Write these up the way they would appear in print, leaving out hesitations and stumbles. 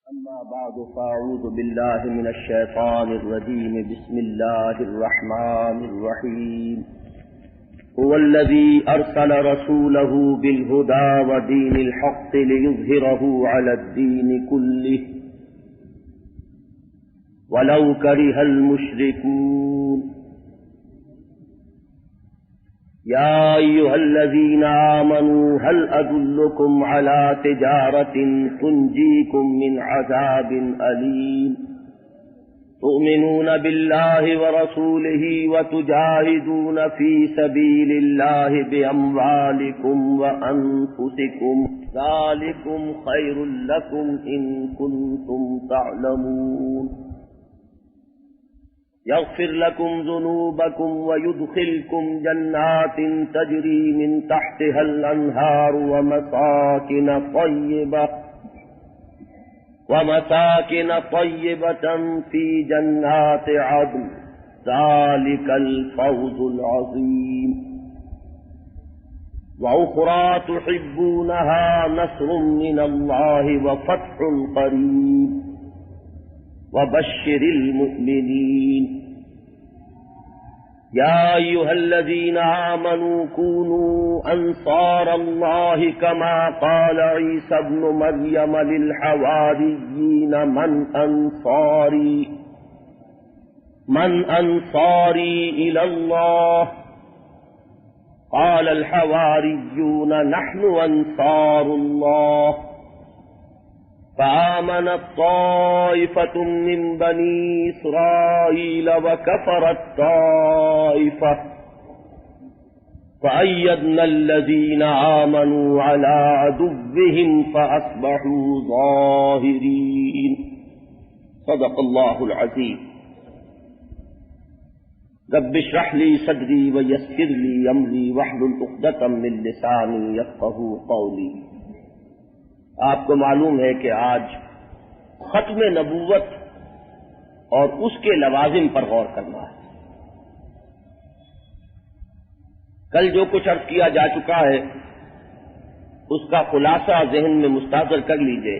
أما بعد فأعوذ بالله من الشيطان الرجيم بسم الله الرحمن الرحيم هو الذي أرسل رسوله بالهدى ودين الحق ليظهره على الدين كله ولو كره المشركون يا أيها الذين آمنوا هل أدلكم على تجارة تنجيكم من عذاب أليم تؤمنون بالله ورسوله وتجاهدون في سبيل الله بأموالكم وأنفسكم ذلكم خير لكم إن كنتم تعلمون يغفر لكم ذنوبكم ويدخلكم جنات تجري من تحتها الأنهار ومساكن طيبة في جنات عدن ذلك الفوز العظيم وأخرى تحبونها نصر من الله وفتح قريب وبشر المؤمنين يا أيها الذين آمنوا كونوا أنصار الله كما قال عيسى ابن مريم للحواريين من أنصاري إلى الله قال الحواريون نحن أنصار الله فآمنت طائفة من بني إسرائيل وكفرت طائفة فأيدنا الذين آمنوا على عدوهم فأصبحوا ظاهرين صدق الله العظيم رب اشرح لي صدري ويسر لي أمري واحلل عقدة من لساني يفقهوا قولي۔ آپ کو معلوم ہے کہ آج ختم نبوت اور اس کے لوازم پر غور کرنا ہے۔ کل جو کچھ عرض کیا جا چکا ہے اس کا خلاصہ ذہن میں مستحضر کر لیجئے۔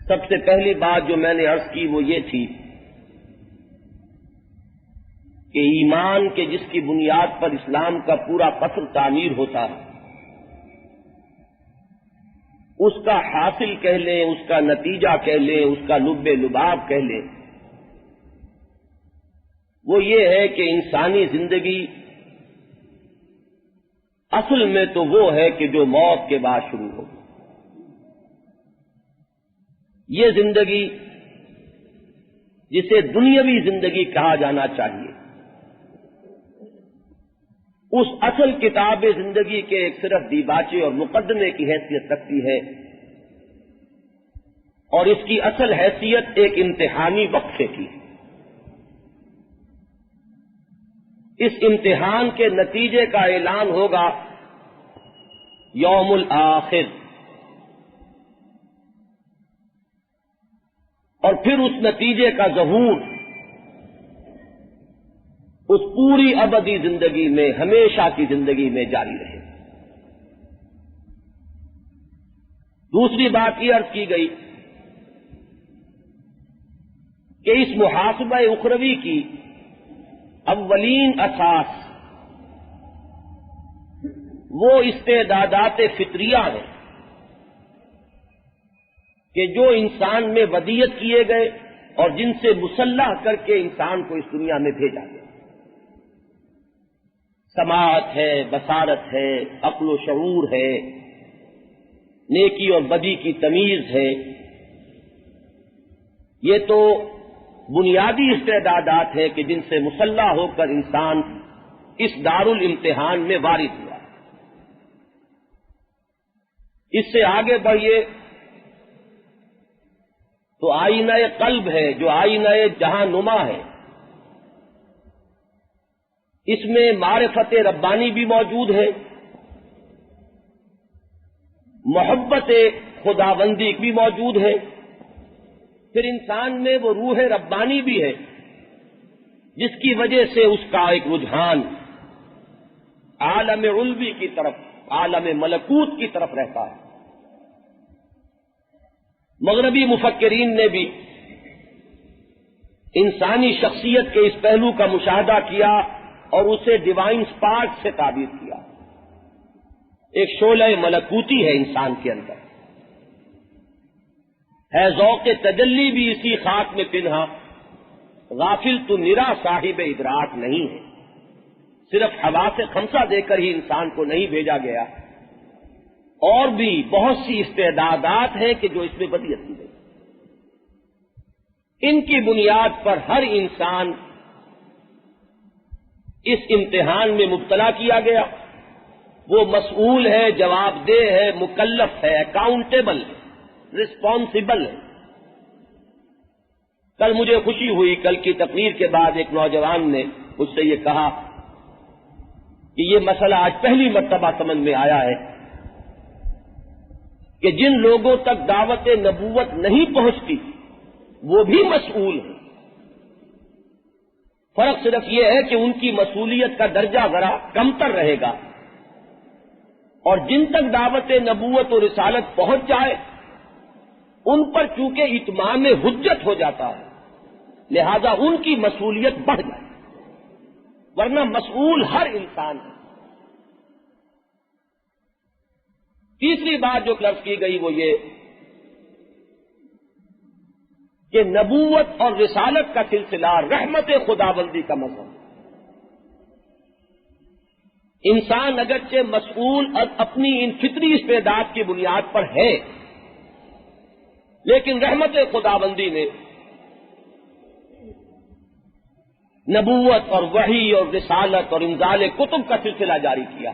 سب سے پہلی بات جو میں نے عرض کی وہ یہ تھی کہ ایمان کے جس کی بنیاد پر اسلام کا پورا قصر تعمیر ہوتا ہے، اس کا حاصل کہہ لیں، اس کا نتیجہ کہہ لیں، اس کا لب لباب کہہ لیں، وہ یہ ہے کہ انسانی زندگی اصل میں تو وہ ہے کہ جو موت کے بعد شروع ہو۔ یہ زندگی جسے دنیاوی زندگی کہا جانا چاہیے، اس اصل کتاب زندگی کے ایک صرف دیباچے اور مقدمے کی حیثیت رکھتی ہے، اور اس کی اصل حیثیت ایک امتحانی وقفے کی۔ اس امتحان کے نتیجے کا اعلان ہوگا یوم الآخر، اور پھر اس نتیجے کا ظہور اس پوری ابدی زندگی میں، ہمیشہ کی زندگی میں جاری رہے۔ دوسری بات یہ عرض کی گئی کہ اس محاسبہ اخروی کی اولین اساس وہ استعدادات فطریہ ہیں کہ جو انسان میں ودیت کیے گئے اور جن سے مسلح کر کے انسان کو اس دنیا میں بھیجا گیا۔ سماعت ہے، بصارت ہے، عقل و شعور ہے، نیکی اور بدی کی تمیز ہے۔ یہ تو بنیادی استعدادات ہیں کہ جن سے مسلح ہو کر انسان اس دارالامتحان میں وارد ہوا۔ اس سے آگے بڑھیے تو آئینہ قلب ہے جو آئینہ جہاں نما ہے، اس میں معرفت ربانی بھی موجود ہے، محبت خداوندی بھی موجود ہے، پھر انسان میں وہ روح ربانی بھی ہے جس کی وجہ سے اس کا ایک رجحان عالم علوی کی طرف، عالم ملکوت کی طرف رہتا ہے۔ مغربی مفکرین نے بھی انسانی شخصیت کے اس پہلو کا مشاہدہ کیا اور اسے ڈیوائن اسپارک سے تعبیر کیا. ایک شعلہ ملکوتی ہے انسان کے اندر، ہے ذوق تجلی بھی اسی خاک میں پنہا، غافل تو نرا صاحب ادراک نہیں ہے. صرف حواس خمسہ دے کر ہی انسان کو نہیں بھیجا گیا، اور بھی بہت سی استعدادات ہیں کہ جو اس میں بدیت کی گئی. ان کی بنیاد پر ہر انسان اس امتحان میں مبتلا کیا گیا. وہ مسئول ہے، جواب دہ ہے، مکلف ہے، اکاؤنٹیبل ہے، رسپانسبل ہے. کل مجھے خوشی ہوئی، کل کی تقریر کے بعد ایک نوجوان نے مجھ سے یہ کہا کہ یہ مسئلہ آج پہلی مرتبہ سمجھ میں آیا ہے کہ جن لوگوں تک دعوت نبوت نہیں پہنچتی وہ بھی مسئول ہیں. فرق صرف یہ ہے کہ ان کی مسئولیت کا درجہ ذرا کمتر رہے گا، اور جن تک دعوت نبوت اور رسالت پہنچ جائے ان پر چونکہ اتمام حجت ہو جاتا ہے، لہذا ان کی مسئولیت بڑھ جائے، ورنہ مسئول ہر انسان ہے. تیسری بات جو لفظ کی گئی وہ یہ کہ نبوت اور رسالت کا سلسلہ رحمت خداوندی کا مظہر. انسان اگرچہ مسئول اپنی ان فطری استعداد کی بنیاد پر ہے، لیکن رحمت خداوندی نے نبوت اور وحی اور رسالت اور انزال کتب کا سلسلہ جاری کیا.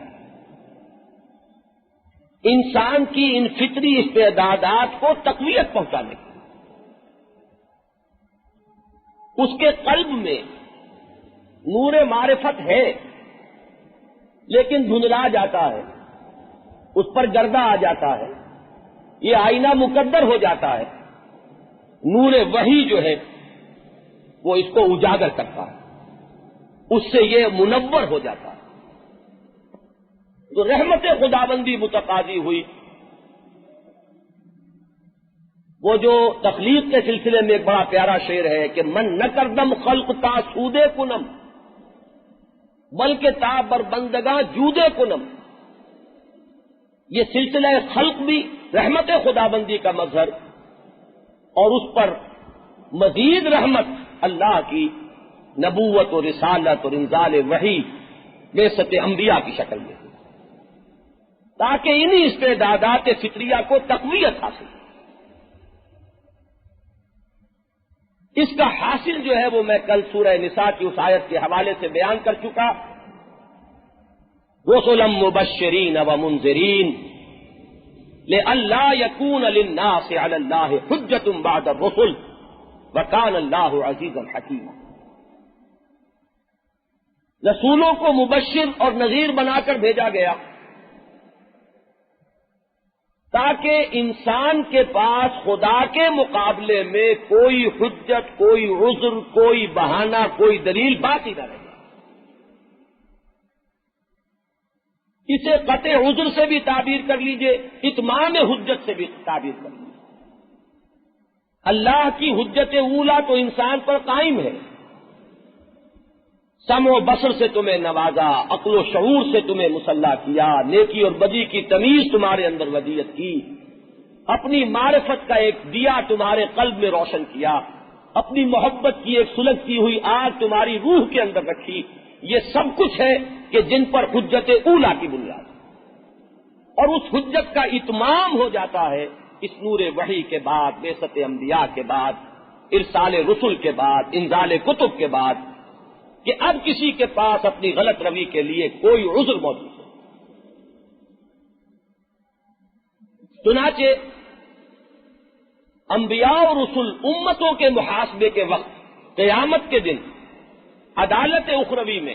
انسان کی ان فطری استعدادات کو تقویت پہنچانے کی. اس کے قلب میں نور معرفت ہے لیکن دھندلا جاتا ہے، اس پر گردہ آ جاتا ہے، یہ آئینہ مقدر ہو جاتا ہے. نور وحی جو ہے وہ اس کو اجاگر کرتا ہے، اس سے یہ منور ہو جاتا ہے. تو رحمت خداوندی متقاضی ہوئی. وہ جو تخلیق کے سلسلے میں ایک بڑا پیارا شعر ہے کہ من نہ کردم خلق تا سودے کنم بلکہ تا بر بندگاں جودے کنم. یہ سلسلہ خلق بھی رحمت خداوندی کا مظہر، اور اس پر مزید رحمت اللہ کی نبوت و رسالت اور انزال وحی بعثت انبیاء کی شکل میں، تاکہ انہی استعدادات فطریہ کو تقویت حاصل. اس کا حاصل جو ہے وہ میں کل سورہ نساء کی اس آیت کے حوالے سے بیان کر چکا. رسلا مبشرین و منذرین لئلا یکون للناس علی اللہ حجۃ بعد الرسل وکان اللہ عزیزا حکیما. رسولوں کو مبشر اور نذیر بنا کر بھیجا گیا تاکہ انسان کے پاس خدا کے مقابلے میں کوئی حجت، کوئی عذر، کوئی بہانہ، کوئی دلیل باقی نہ رہے. اسے قطع عذر سے بھی تعبیر کر لیجئے، اتمام حجت سے بھی تعبیر کر لیجئے. اللہ کی حجت اولا تو انسان پر قائم ہے. سمع و بصر سے تمہیں نوازا، عقل و شعور سے تمہیں مسلح کیا، نیکی اور بدی کی تمیز تمہارے اندر ودیت کی، اپنی معرفت کا ایک دیا تمہارے قلب میں روشن کیا، اپنی محبت کی ایک سلگتی ہوئی آگ تمہاری روح کے اندر رکھی. یہ سب کچھ ہے کہ جن پر حجت اولا کی بنیاد، اور اس حجت کا اتمام ہو جاتا ہے اس نور وحی کے بعد، بعثت انبیاء کے بعد، ارسال رسل کے بعد، انزال کتب کے بعد، کہ اب کسی کے پاس اپنی غلط روی کے لیے کوئی عذر موجود ہے. چنانچہ انبیاء اور رسل امتوں کے محاسبے کے وقت قیامت کے دن عدالت اخروی میں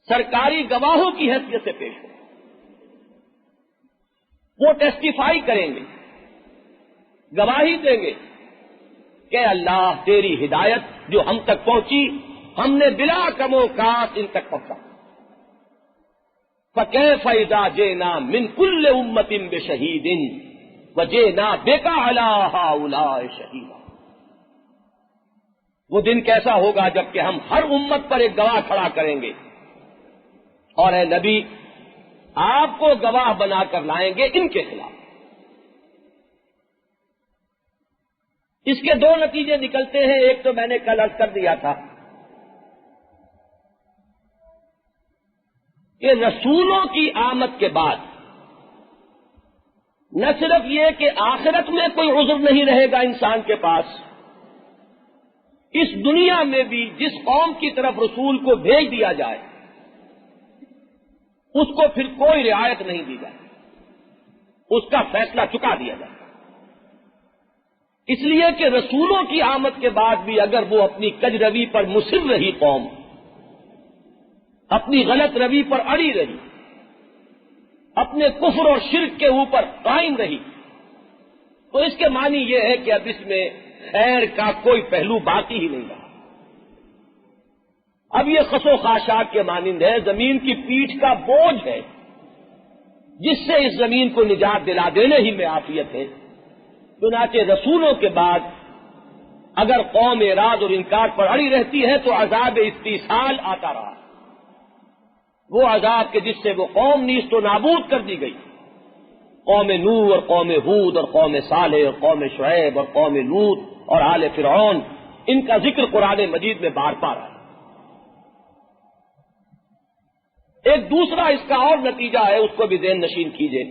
سرکاری گواہوں کی حیثیت سے پیش ہو. وہ ٹیسٹیفائی کریں گے، گواہی دیں گے کہ اللہ تیری ہدایت جو ہم تک پہنچی ہم نے بلا کم و کاس ان تک پہنچا. فَكَيْفَ إِذَا جِئْنَا مِنْ كُلِّ أُمَّةٍ بِشَهِيدٍ وجئنا بک علی ہؤلاء شہیدا۔ وہ دن کیسا ہوگا جب کہ ہم ہر امت پر ایک گواہ کھڑا کریں گے، اور اے نبی آپ کو گواہ بنا کر لائیں گے ان کے خلاف۔ اس کے دو نتیجے نکلتے ہیں، ایک تو میں نے کل عرض کر دیا تھا کہ رسولوں کی آمد کے بعد نہ صرف یہ کہ آخرت میں کوئی عذر نہیں رہے گا انسان کے پاس، اس دنیا میں بھی جس قوم کی طرف رسول کو بھیج دیا جائے اس کو پھر کوئی رعایت نہیں دی جائے، اس کا فیصلہ چکا دیا جائے، اس لیے کہ رسولوں کی آمد کے بعد بھی اگر وہ اپنی کج روی پر مصر رہی، قوم اپنی غلط روی پر اڑی رہی، اپنے کفر اور شرک کے اوپر قائم رہی، تو اس کے معنی یہ ہے کہ اب اس میں خیر کا کوئی پہلو باقی ہی نہیں رہا۔ اب یہ خس و خاشاک کے مانند ہے، زمین کی پیٹھ کا بوجھ ہے جس سے اس زمین کو نجات دلا دینے ہی میں عافیت ہے۔ چنانچہ رسولوں کے بعد اگر قوم اعراض اور انکار پر اڑی رہتی ہے تو عذاب استیصال آتا رہا، وہ عذاب کے جس سے وہ قوم نیست و نابود کر دی گئی، قوم نوح اور قوم ہود اور قوم صالح اور قوم شعیب اور قوم لوط اور آل فرعون، ان کا ذکر قرآن مجید میں بار بار آیا۔ ایک دوسرا اس کا اور نتیجہ ہے، اس کو بھی ذہن نشین کیجیے۔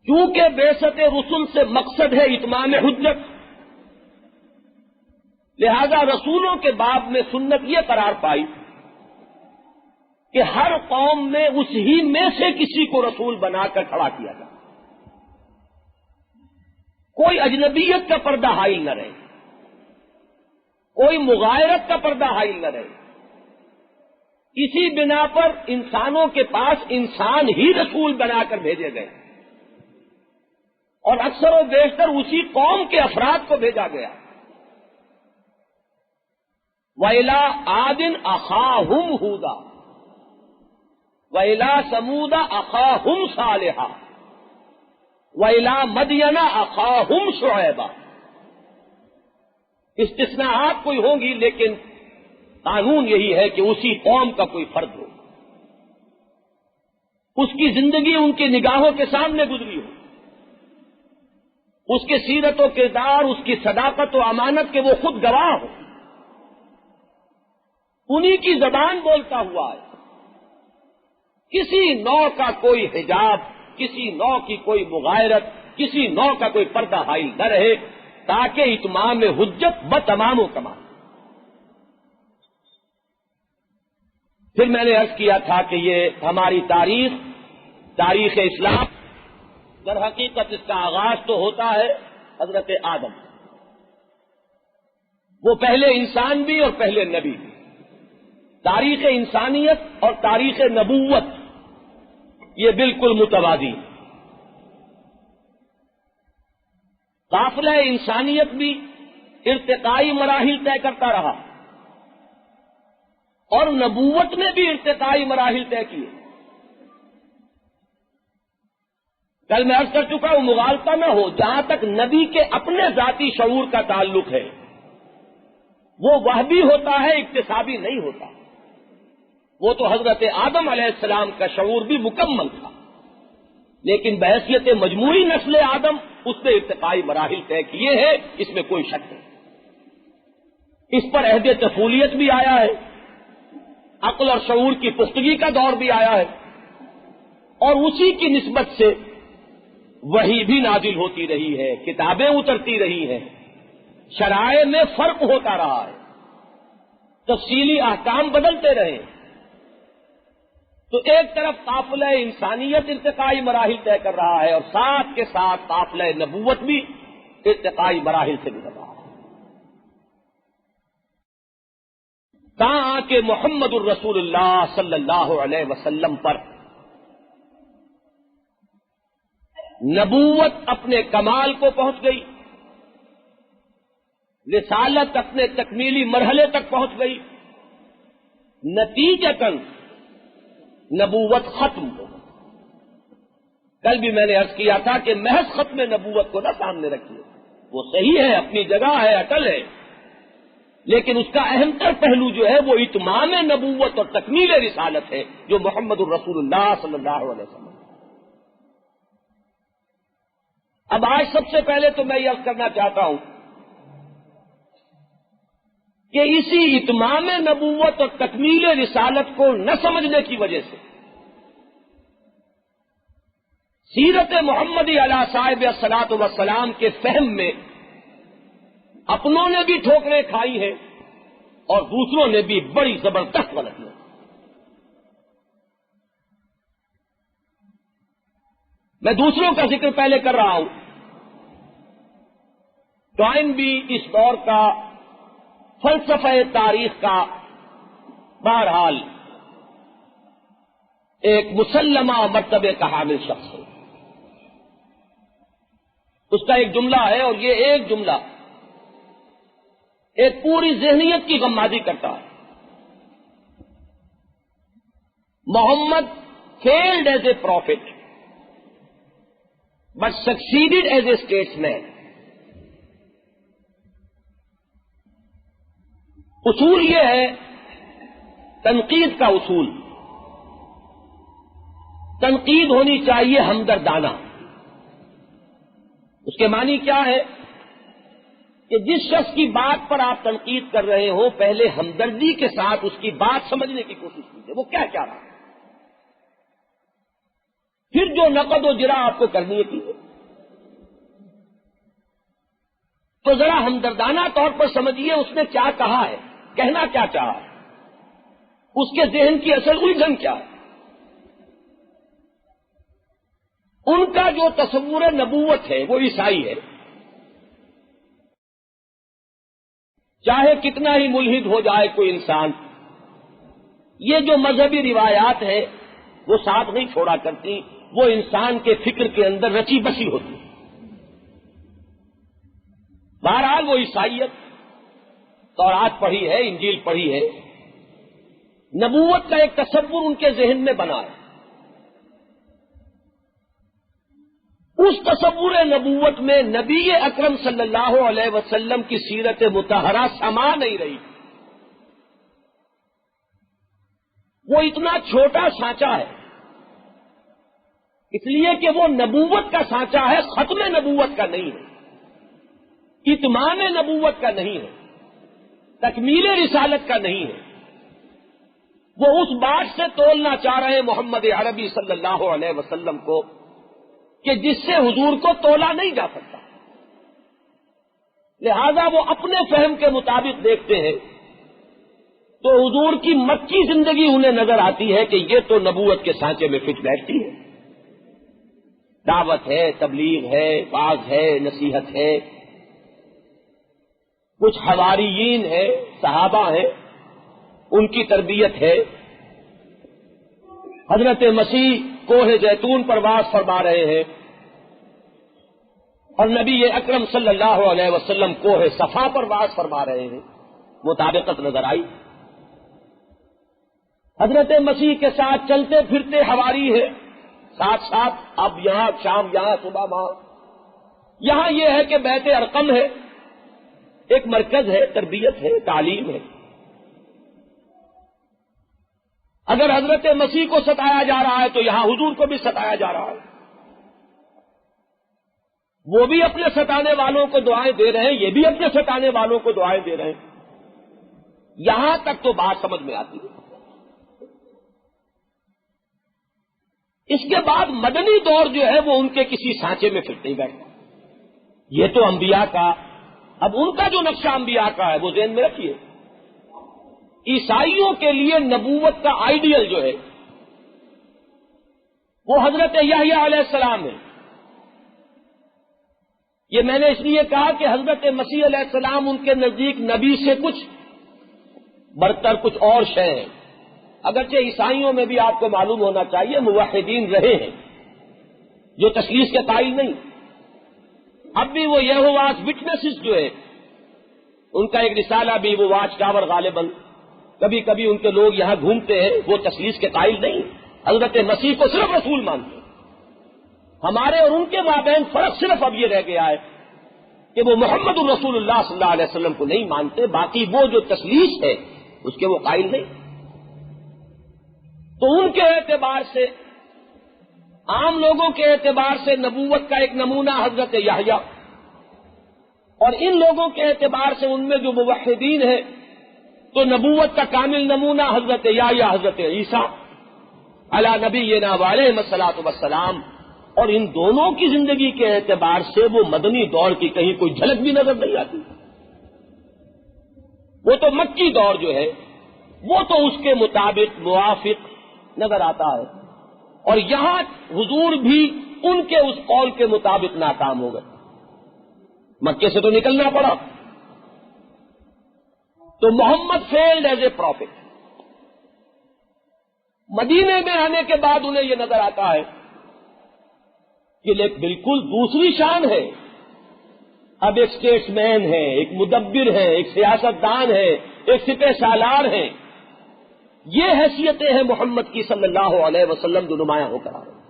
چونکہ بعثت رسل سے مقصد ہے اتمام حجت، لہذا رسولوں کے باب میں سنت یہ قرار پائی کہ ہر قوم میں اس ہی میں سے کسی کو رسول بنا کر کھڑا کیا جائے، کوئی اجنبیت کا پردہ حائل نہ رہے، کوئی مغایرت کا پردہ حائل نہ رہے۔ اسی بنا پر انسانوں کے پاس انسان ہی رسول بنا کر بھیجے گئے، اور اکثر و بیشتر اسی قوم کے افراد کو بھیجا گیا۔ وَإِلَىٰ عَادٍ أَخَاهُمْ هُودًا وَإِلَىٰ ثَمُودَ أَخَاهُمْ صَالِحًا وَإِلَىٰ مَدْيَنَ أَخَاهُمْ شُعَيْبًا۔ استثناءات کوئی ہوں گی لیکن قانون یہی ہے کہ اسی قوم کا کوئی فرد ہو، اس کی زندگی ان کی نگاہوں کے سامنے گزری ہو، اس کے سیرت و کردار، اس کی صداقت و امانت کے وہ خود گواہ ہو، انہی کی زبان بولتا ہوا ہے، کسی نوع کا کوئی حجاب، کسی نوع کی کوئی مغایرت، کسی نوع کا کوئی پردہ حائل نہ رہے، تاکہ اتمام حجت بتمام و کمال۔ پھر میں نے عرض کیا تھا کہ یہ ہماری تاریخ اسلام، در حقیقت اس کا آغاز تو ہوتا ہے حضرت آدم، وہ پہلے انسان بھی اور پہلے نبی بھی۔ تاریخ انسانیت اور تاریخ نبوت یہ بالکل متوازی۔ قافلہ انسانیت بھی ارتقائی مراحل طے کرتا رہا اور نبوت نے بھی ارتقائی مراحل طے کیے۔ کل میں عرض کر چکا ہوں، مغالطہ نہ ہو، جہاں تک نبی کے اپنے ذاتی شعور کا تعلق ہے وہ وحبی ہوتا ہے، اکتسابی نہیں ہوتا۔ وہ تو حضرت آدم علیہ السلام کا شعور بھی مکمل تھا، لیکن بحیثیت مجموعی نسل آدم اس نے ارتقائی مراحل طے کیے ہیں، اس میں کوئی شک نہیں۔ اس پر عہد طفولیت بھی آیا ہے، عقل اور شعور کی پختگی کا دور بھی آیا ہے، اور اسی کی نسبت سے وحی بھی نازل ہوتی رہی ہے، کتابیں اترتی رہی ہیں، شرائع میں فرق ہوتا رہا ہے، تفصیلی احکام بدلتے رہے۔ تو ایک طرف قافلہ انسانیت ارتقائی مراحل طے کر رہا ہے اور ساتھ کے ساتھ قافلہ نبوت بھی ارتقائی مراحل سے گزر رہا ہے، تاں کہ محمد الرسول اللہ صلی اللہ علیہ وسلم پر نبوت اپنے کمال کو پہنچ گئی، رسالت اپنے تکمیلی مرحلے تک پہنچ گئی، نتیجتاً نبوت ختم ہو گئی۔ کل بھی میں نے عرض کیا تھا کہ محض ختم نبوت کو نہ سامنے رکھیے، وہ صحیح ہے، اپنی جگہ ہے، اٹل ہے، لیکن اس کا اہم تر پہلو جو ہے وہ اتمام نبوت اور تکمیل رسالت ہے، جو محمد الرسول اللہ صلی اللہ علیہ وسلم۔ اب آج سب سے پہلے تو میں یہ عرض کرنا چاہتا ہوں کہ اسی اتمام نبوت اور تکمیل رسالت کو نہ سمجھنے کی وجہ سے سیرت محمدی علیہ صاحب الصلاۃ والسلام کے فہم میں اپنوں نے بھی ٹھوکریں کھائی ہیں اور دوسروں نے بھی بڑی زبردست غلطیاں۔ میں دوسروں کا ذکر پہلے کر رہا ہوں، ٹوائن بھی اس دور کا فلسفہ تاریخ کا بہرحال ایک مسلمہ مرتبے کا حامل شخص ہے۔ اس کا ایک جملہ ہے اور یہ ایک جملہ ایک پوری ذہنیت کی غمازی کرتا ہے۔ محمد failed as a prophet but succeeded as a statesman۔ اصول یہ ہے، تنقید کا اصول، تنقید ہونی چاہیے ہمدردانہ۔ اس کے معنی کیا ہے کہ جس شخص کی بات پر آپ تنقید کر رہے ہو پہلے ہمدردی کے ساتھ اس کی بات سمجھنے کی کوشش کیجیے، وہ کیا چاہ رہا ہے، پھر جو نقد و جرح آپ کو کرنی ہے کیجیے۔ تو ذرا ہمدردانہ طور پر سمجھیے اس نے کیا کہا ہے، کہنا کیا چاہا ہے، اس کے ذہن کی اصل الجھن کیا ہے۔ ان کا جو تصور نبوت ہے وہ عیسائی ہے، چاہے کتنا ہی ملحد ہو جائے کوئی انسان، یہ جو مذہبی روایات ہیں وہ ساتھ نہیں چھوڑا کرتی، وہ انسان کے فکر کے اندر رچی بسی ہوتی۔ بہرحال وہ عیسائیت، تورات پڑھی ہے، انجیل پڑھی ہے، نبوت کا ایک تصور ان کے ذہن میں بنا ہے۔ اس تصور نبوت میں نبی اکرم صلی اللہ علیہ وسلم کی سیرت مطہرہ سما نہیں رہی۔ وہ اتنا چھوٹا سانچہ ہے، اس لیے کہ وہ نبوت کا سانچہ ہے، ختم نبوت کا نہیں ہے، اتمام نبوت کا نہیں ہے، تکمیل رسالت کا نہیں ہے۔ وہ اس بات سے تولنا چاہ رہے ہیں محمد عربی صلی اللہ علیہ وسلم کو کہ جس سے حضور کو تولا نہیں جا سکتا، لہذا وہ اپنے فہم کے مطابق دیکھتے ہیں تو حضور کی مکی زندگی انہیں نظر آتی ہے کہ یہ تو نبوت کے سانچے میں فٹ بیٹھتی ہے، دعوت ہے، تبلیغ ہے، واعظ ہے، نصیحت ہے، کچھ حواریین ہے، صحابہ ہیں، ان کی تربیت ہے، حضرت مسیح کوہ زیتون پر واز فرما رہے ہیں اور نبی اکرم صلی اللہ علیہ وسلم کوہ صفا پر واز فرما رہے ہیں، مطابقت نظر آئی۔ حضرت مسیح کے ساتھ چلتے پھرتے حواری ہے، ساتھ ساتھ اب یہاں شام یہاں صبح وہاں، یہاں یہ ہے کہ بیت ارقم ہے، ایک مرکز ہے، تربیت ہے، تعلیم ہے۔ اگر حضرت مسیح کو ستایا جا رہا ہے تو یہاں حضور کو بھی ستایا جا رہا ہے، وہ بھی اپنے ستانے والوں کو دعائیں دے رہے ہیں، یہ بھی اپنے ستانے والوں کو دعائیں دے رہے ہیں، یہاں تک تو بات سمجھ میں آتی ہے۔ اس کے بعد مدنی دور جو ہے وہ ان کے کسی سانچے میں فٹ نہیں بیٹھتا، یہ تو انبیاء کا، اب ان کا جو نقشہ انبیاء کا ہے وہ ذہن میں رکھیے۔ عیسائیوں کے لیے نبوت کا آئیڈیل جو ہے وہ حضرت یحییٰ علیہ السلام ہے۔ یہ میں نے اس لیے کہا کہ حضرت مسیح علیہ السلام ان کے نزدیک نبی سے کچھ برتر کچھ اور شے ہیں، اگرچہ عیسائیوں میں بھی آپ کو معلوم ہونا چاہیے موحدین رہے ہیں جو تثلیث کے قائل نہیں، اب بھی وہ یہوواز وٹنسز جو ہے ان کا ایک رسالہ بھی، وہ واچ ٹاور غالباً کبھی کبھی ان کے لوگ یہاں گھومتے ہیں، وہ تثلیث کے قائل نہیں، حضرت مسیح کو صرف رسول مانتے ہیں ہمارے اور ان کے مابین فرق صرف اب یہ رہ گیا ہے کہ وہ محمد الرسول اللہ صلی اللہ علیہ وسلم کو نہیں مانتے، باقی وہ جو تسلیث ہے اس کے وہ قائل نہیں۔ تو ان کے اعتبار سے، عام لوگوں کے اعتبار سے نبوت کا ایک نمونہ حضرت یحییٰ، اور ان لوگوں کے اعتبار سے ان میں جو موحدین ہیں تو نبوت کا کامل نمونہ حضرت یحییٰ، حضرت عیسیٰ علی نبینا وعلیہم الصلاۃ والسلام، اور ان دونوں کی زندگی کے اعتبار سے وہ مدنی دور کی کہیں کوئی جھلک بھی نظر نہیں آتی۔ وہ تو مکی دور جو ہے وہ تو اس کے مطابق موافق نظر آتا ہے، اور یہاں حضور بھی ان کے اس قول کے مطابق ناکام ہو گئے، مکے سے تو نکلنا پڑا۔ تو محمد فیلڈ ایز اے پروفٹ۔ مدینے میں آنے کے بعد انہیں یہ نظر آتا ہے کہ ایک بالکل دوسری شان ہے، اب ایک اسٹیٹس مین ہے، ایک مدبر ہے، ایک سیاست دان ہے، ایک سپہ سالار ہے۔ یہ حیثیتیں ہیں محمد کی صلی اللہ علیہ وسلم جو نمایاں ہو کر آ رہے ہیں،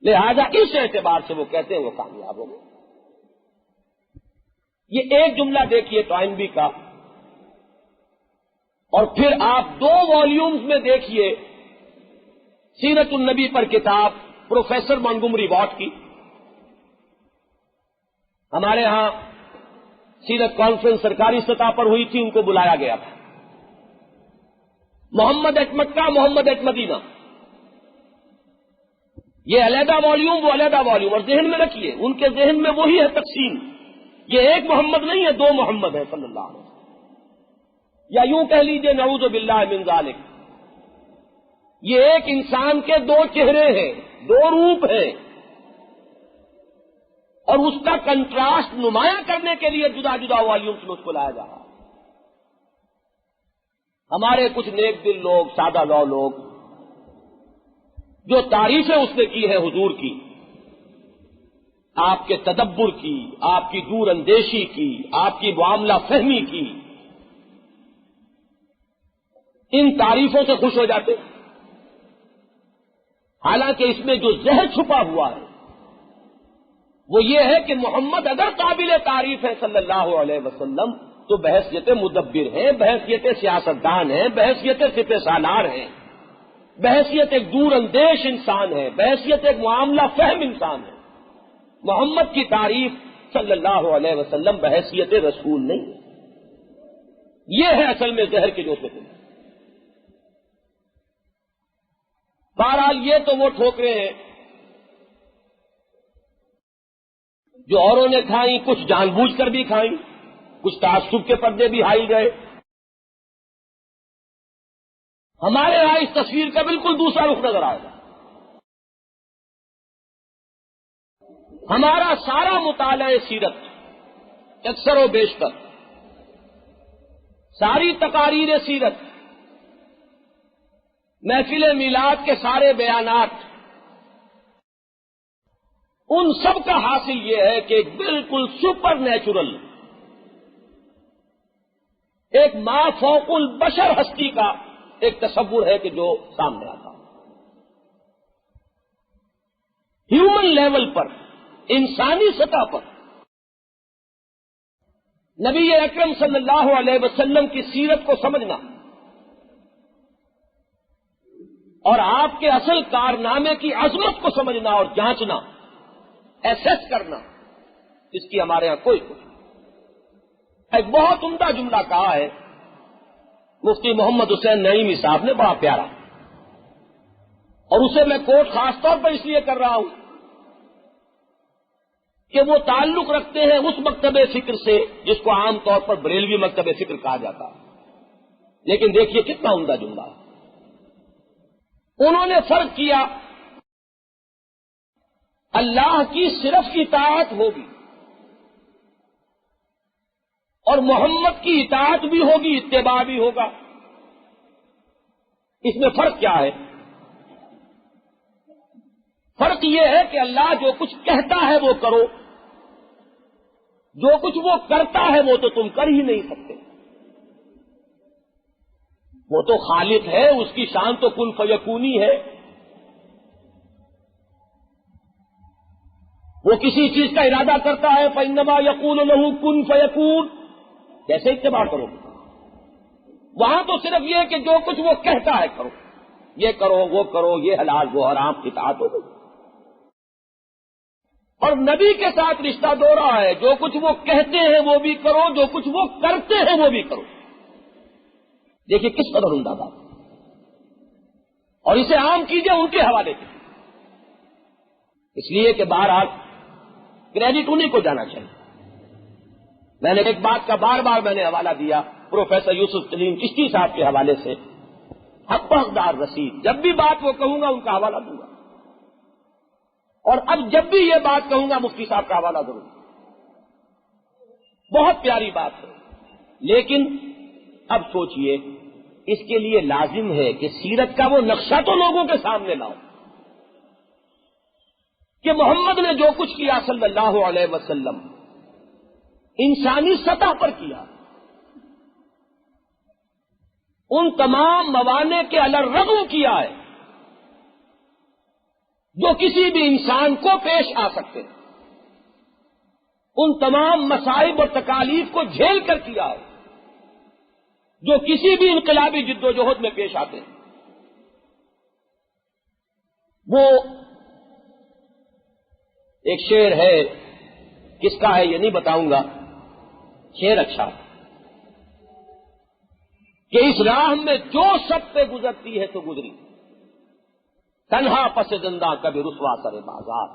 لہذا اس اعتبار سے وہ کہتے ہیں وہ کامیاب ہو گئے۔ یہ ایک جملہ دیکھیے ٹائنبی کا، اور پھر آپ 2 والیومز میں دیکھیے سیرت النبی پر کتاب پروفیسر مونگومری واٹ کی۔ ہمارے ہاں سیرت کانفرنس سرکاری سطح پر ہوئی تھی، ان کو بلایا گیا تھا۔ محمد at Mecca, Muhammad at Medina, یہ علیحدہ والیوم، وہ علیحدہ والیوم، اور ذہن میں رکھیے ان کے ذہن میں وہی ہے تقسیم، یہ ایک محمد نہیں ہے، 2 محمد ہے صلی اللہ علیہ وسلم، یا یوں کہہ لیجئے نعوذ باللہ من ذالک، یہ ایک انسان کے 2 چہرے ہیں، 2 روپ ہیں، اور اس کا کنٹراسٹ نمایاں کرنے کے لیے جدا جدا والیومز میں اس کو لایا جا رہا ہے۔ ہمارے کچھ نیک دل لوگ، سادہ لو لوگ، جو تعریفیں اس نے کی ہیں حضور کی، آپ کے تدبر کی، آپ کی دور اندیشی کی، آپ کی معاملہ فہمی کی، ان تعریفوں سے خوش ہو جاتے، حالانکہ اس میں جو زہر چھپا ہوا ہے وہ یہ ہے کہ محمد اگر قابل تعریف ہے صلی اللہ علیہ وسلم تو بحیثیت مدبر ہیں، بحیثیت سیاستدان ہیں، بحیثیت سپہ سالار ہیں، بحیثیت ایک دور اندیش انسان ہے، بحیثیت ایک معاملہ فہم انسان ہے۔ محمد کی تعریف صلی اللہ علیہ وسلم بحیثیت رسول نہیں ہے۔ یہ ہے اصل میں زہر کے جو سے بہرحال یہ تو وہ ٹھوکریں ہیں جو اوروں نے کھائیں، کچھ جان بوجھ کر بھی کھائیں، کچھ تعصب کے پردے بھی ہائل گئے۔ ہمارے یہاں اس تصویر کا بالکل دوسرا رخ نظر آئے گا۔ ہمارا سارا مطالعہ سیرت، اکثر و بیشتر ساری تقاریر سیرت، محفل میلاد کے سارے بیانات، ان سب کا حاصل یہ ہے کہ ایک بالکل سپر نیچرل، ایک ما فوق البشر ہستی کا ایک تصور ہے کہ جو سامنے آتا ہے۔ ہیومن لیول پر، انسانی سطح پر نبی اکرم صلی اللہ علیہ وسلم کی سیرت کو سمجھنا اور آپ کے اصل کارنامے کی عظمت کو سمجھنا اور جانچنا، ایسیس کرنا، اس کی ہمارے ہاں کوئی کچھ نہیں۔ ایک بہت عمدہ جملہ کہا ہے مفتی محمد حسین نعیمی صاحب نے، بڑا پیارا، اور اسے میں کوٹ خاص طور پر اس لیے کر رہا ہوں کہ وہ تعلق رکھتے ہیں اس مکتب فکر سے جس کو عام طور پر بریلوی مکتب فکر کہا جاتا ہے، لیکن دیکھیے کتنا عمدہ جملہ ہے۔ انہوں نے فرق کیا، اللہ کی صرف اطاعت ہوگی اور محمد کی اطاعت بھی ہوگی، اتباع بھی ہوگا۔ اس میں فرق کیا ہے؟ فرق یہ ہے کہ اللہ جو کچھ کہتا ہے وہ کرو، جو کچھ وہ کرتا ہے وہ تو تم کر ہی نہیں سکتے۔ وہ تو خالق ہے، اس کی شان تو کن فیکونی ہے، وہ کسی چیز کا ارادہ کرتا ہے فإنما يقول له كن فيكون، کیسے اتباع کرو گے؟ وہاں تو صرف یہ کہ جو کچھ وہ کہتا ہے کرو، یہ کرو وہ کرو، یہ حلال وہ حرام، اطاعت ہو گئی۔ اور نبی کے ساتھ رشتہ دوہرا ہے، جو کچھ وہ کہتے ہیں وہ بھی کرو، جو کچھ وہ کرتے ہیں وہ بھی کرو۔ دیکھیے کس قدر عمدہ بات، اور اسے عام کیجیے ان کے حوالے سے، اس لیے کہ بہرحال کریڈٹ انہیں کو جانا چاہیے۔ میں نے ایک بات کا بار بار میں نے حوالہ دیا پروفیسر یوسف سلیم چشتی صاحب کے حوالے سے، حق و حقدار رسید، جب بھی بات وہ کہوں گا ان کا حوالہ دوں گا، اور اب جب بھی یہ بات کہوں گا مفتی صاحب کا حوالہ دوں گا۔ بہت پیاری بات ہے، لیکن اب سوچئے اس کے لیے لازم ہے کہ سیرت کا وہ نقشہ تو لوگوں کے سامنے لاؤ کہ محمد نے جو کچھ کیا صلی اللہ علیہ وسلم انسانی سطح پر کیا، ان تمام موانع کے الرغم کیا ہے جو کسی بھی انسان کو پیش آ سکتے ہیں، ان تمام مصائب اور تکالیف کو جھیل کر کیا ہے جو کسی بھی انقلابی جد و جہد میں پیش آتے ہیں۔ وہ ایک شعر ہے، کس کا ہے یہ نہیں بتاؤں گا، شعر اچھا کہ اس راہ میں جو سب پہ گزرتی ہے تو گزری، تنہا پس زندہ کبھی رسوا سر بازار،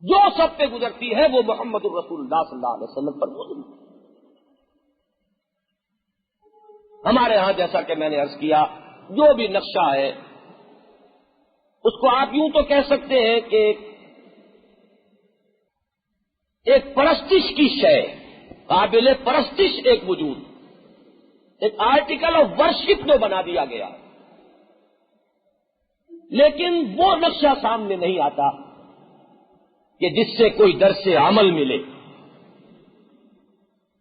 جو سب پہ گزرتی ہے وہ محمد الرسول اللہ صلی اللہ علیہ وسلم پر گزری۔ ہمارے ہاں جیسا کہ میں نے عرض کیا، جو بھی نقشہ ہے اس کو آپ یوں تو کہہ سکتے ہیں کہ ایک پرستش کی شے، قابل پرستش ایک وجود، ایک آرٹیکل آف ورشپ جو بنا دیا گیا، لیکن وہ نقشہ سامنے نہیں آتا کہ جس سے کوئی درس عمل ملے،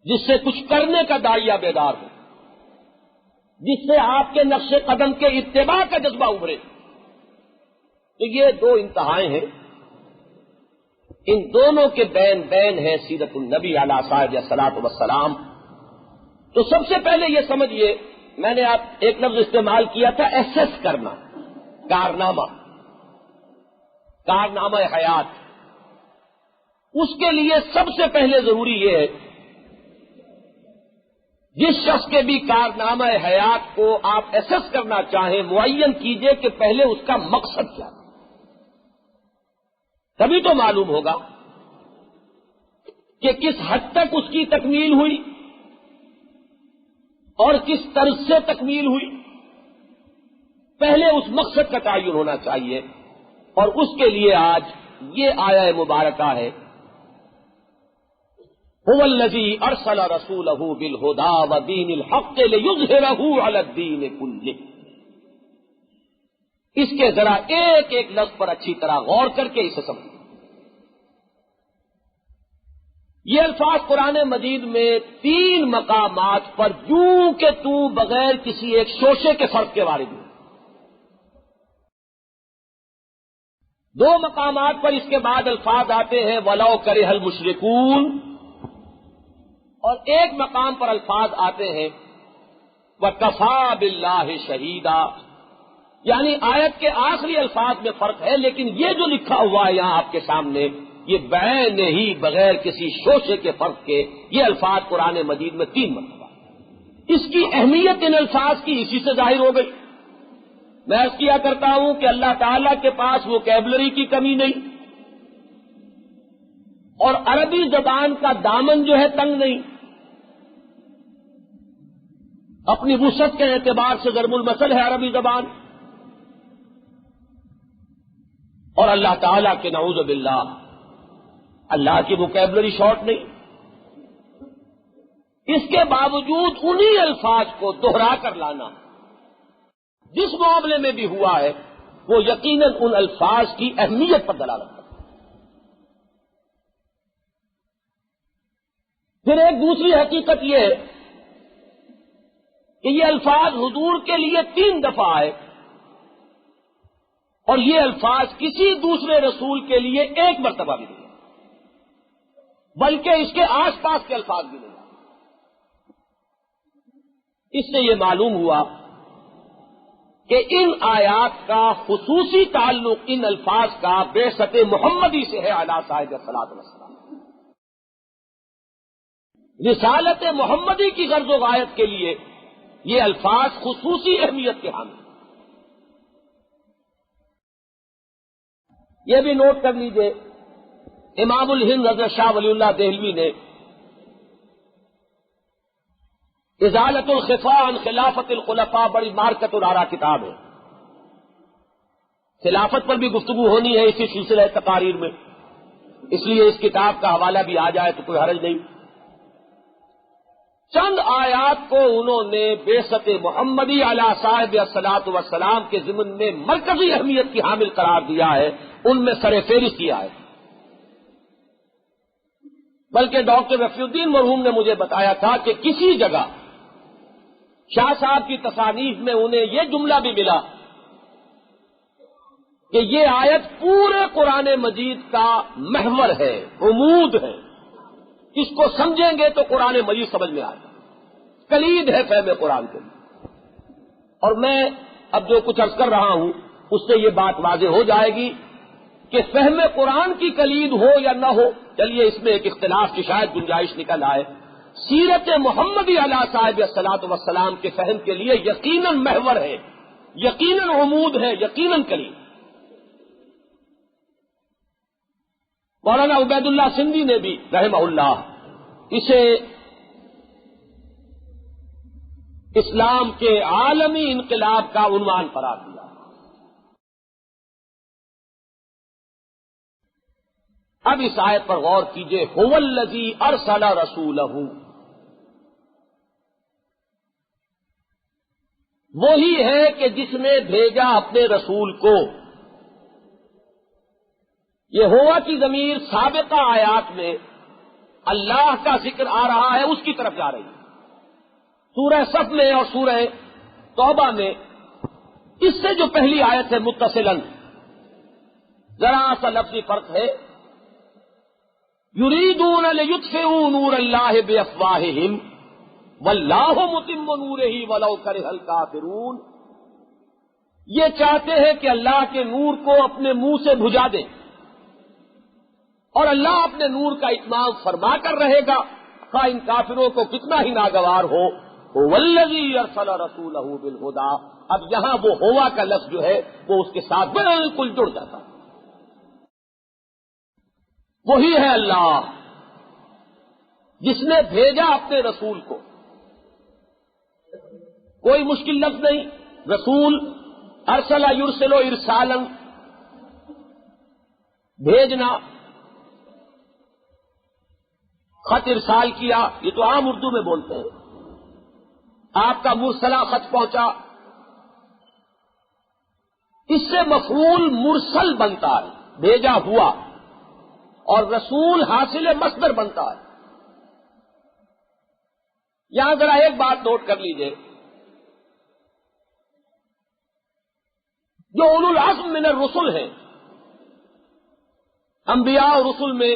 جس سے کچھ کرنے کا داعیہ بیدار ہو، جس سے آپ کے نقش قدم کے اتباع کا جذبہ ابھرے۔ تو یہ دو انتہائیں ہیں، ان دونوں کے بین ہے سیرت النبی علیہ صاحب الصلاۃ والسلام۔ تو سب سے پہلے یہ سمجھیے، میں نے آپ ایک لفظ استعمال کیا تھا ایسس کرنا، کارنامہ حیات۔ اس کے لیے سب سے پہلے ضروری یہ ہے، جس شخص کے بھی کارنامہ حیات کو آپ ایسس کرنا چاہیں، معین کیجئے کہ پہلے اس کا مقصد کیا ہے، تبھی تو معلوم ہوگا کہ کس حد تک اس کی تکمیل ہوئی اور کس طرز سے تکمیل ہوئی۔ پہلے اس مقصد کا تعین ہونا چاہیے، اور اس کے لیے آج یہ آیہ مبارکہ ہے، هو الذی ارسل رسولہ بالہدی ودین الحق لیظہرہ علی الدین کلہ۔ اس کے ذرا ایک ایک لفظ پر اچھی طرح غور کر کے اسے سمجھیں۔ یہ الفاظ قرآن مجید میں 3 مقامات پر یوں کہ تو بغیر کسی ایک شوشے کے فرق کے وارد ہوئے، 2 مقامات پر اس کے بعد الفاظ آتے ہیں وَلَوْ كَرِهَ الْمُشْرِكُونَ، اور ایک مقام پر الفاظ آتے ہیں وَكَفَى بِاللَّهِ شَهِيدًا، یعنی آیت کے آخری الفاظ میں فرق ہے، لیکن یہ جو لکھا ہوا ہے یہاں آپ کے سامنے، یہ بعین ہی بغیر کسی شوشے کے فرق کے یہ الفاظ قرآن مجید میں 3 مرتبہ۔ اس کی اہمیت ان الفاظ کی اسی سے ظاہر ہو گئی۔ میں عرض کیا کرتا ہوں کہ اللہ تعالیٰ کے پاس ووکیبلری کی کمی نہیں، اور عربی زبان کا دامن جو ہے تنگ نہیں، اپنی وسعت کے اعتبار سے ضرب المثل ہے عربی زبان، اور اللہ تعالیٰ کے نعوذ باللہ اللہ کی ووکیبلری شارٹ نہیں۔ اس کے باوجود انہی الفاظ کو دوہرا کر لانا جس معاملے میں بھی ہوا ہے، وہ یقیناً ان الفاظ کی اہمیت پر دلالت کرتا ہے۔ پھر ایک دوسری حقیقت یہ ہے کہ یہ الفاظ حضور کے لیے 3 دفعہ آئے، اور یہ الفاظ کسی دوسرے رسول کے لیے ایک مرتبہ بھی نہیں ہے، بلکہ اس کے آس پاس کے الفاظ بھی نہیں ہیں۔ اس سے یہ معلوم ہوا کہ ان آیات کا خصوصی تعلق ان الفاظ کا بعثت محمدی سے ہے علی صاحب الصلاۃ والسلام۔ رسالت محمدی کی غرض و غایت کے لیے یہ الفاظ خصوصی اہمیت کے حامل۔ یہ بھی نوٹ کر لیجئے، امام الہند حضرت شاہ ولی اللہ دہلوی نے ازالت الخفاء عن خلافت الخلفاء بڑی مارکت الآرا کتاب ہے، خلافت پر بھی گفتگو ہونی ہے اسی سلسلہ تقاریر میں، اس لیے اس کتاب کا حوالہ بھی آ جائے تو کوئی حرج نہیں۔ چند آیات کو انہوں نے بعثت محمدی علی صاحب الصلاۃ والسلام کے ضمن میں مرکزی اہمیت کی حامل قرار دیا ہے، ان میں سر فہرست کیا ہے۔ بلکہ ڈاکٹر رفیع الدین مرحوم نے مجھے بتایا تھا کہ کسی جگہ شاہ صاحب کی تصانیف میں انہیں یہ جملہ بھی ملا کہ یہ آیت پورے قرآن مجید کا محور ہے، عمود ہے، اس کو سمجھیں گے تو قرآن مجید سمجھ میں آئے گا، کلید ہے فہم قرآن کے لیے۔ اور میں اب جو کچھ عرض کر رہا ہوں اس سے یہ بات واضح ہو جائے گی کہ فہم قرآن کی کلید ہو یا نہ ہو، چلیے اس میں ایک اختلاف کی شاید گنجائش نکل آئے، سیرت محمدی علی صاحب الصلاۃ والسلام کے فہم کے لیے یقیناً محور ہے، یقیناً عمود ہے، یقیناً کلید۔ مولانا عبید اللہ سندھی نے بھی رحمہ اللہ اسے اسلام کے عالمی انقلاب کا عنوان قرار دیا۔ اب اس آیت پر غور کیجئے، هو الذی ارسل رسولہ، وہی ہے کہ جس نے بھیجا اپنے رسول کو۔ یہ ہوا کی ضمیر سابقہ آیات میں اللہ کا ذکر آ رہا ہے، اس کی طرف جا رہی ہے۔ سورہ صف میں اور سورہ توبہ میں اس سے جو پہلی آیت ہے متصلاً، ذرا سا لفظی فرق ہے، یریدون لیطفئوا نور اللہ بافواہہم واللہ متم نورہ ولو کرہ الکافرون۔ یہ چاہتے ہیں کہ اللہ کے نور کو اپنے منہ سے بجھا دیں، اور اللہ اپنے نور کا اتمام فرما کر رہے گا، خواہ ان کافروں کو کتنا ہی ناگوار ہو۔ والذی ارسل رسولہ بالہدی، اب یہاں وہ ہوا کا لفظ جو ہے وہ اس کے ساتھ بالکل جڑ جاتا ہے۔ وہی ہے اللہ جس نے بھیجا اپنے رسول کو، کوئی مشکل لفظ نہیں، رسول ارسل یرسل ارسالا، بھیجنا، خط ارسال کیا، یہ تو عام اردو میں بولتے ہیں۔ آپ کا مرسلہ خط پہنچا، اس سے مفعول مرسل بنتا ہے، بھیجا ہوا، اور رسول حاصل مصدر بنتا ہے۔ یہاں ذرا ایک بات نوٹ کر لیجئے، جو اولو العزم من الرسل ہیں، انبیاء اور رسل میں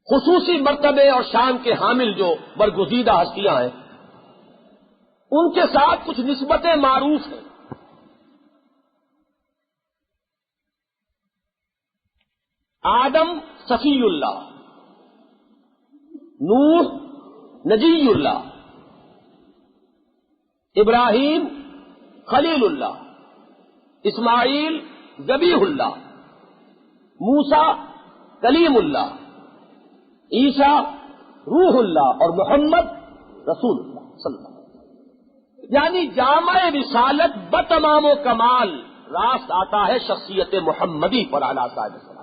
خصوصی مرتبے اور شان کے حامل جو برگزیدہ ہستیاں ہیں، ان کے ساتھ کچھ نسبتیں معروف ہیں۔ آدم صفی اللہ، نوح نجی اللہ، ابراہیم خلیل اللہ، اسماعیل ذبیح اللہ، موسیٰ کلیم اللہ، عیسیٰ روح اللہ، اور محمد رسول اللہ صلی اللہ علیہ وسلم۔ یعنی جامع رسالت بتمام و کمال راست آتا ہے شخصیت محمدی پر علیہ صاحب السلام۔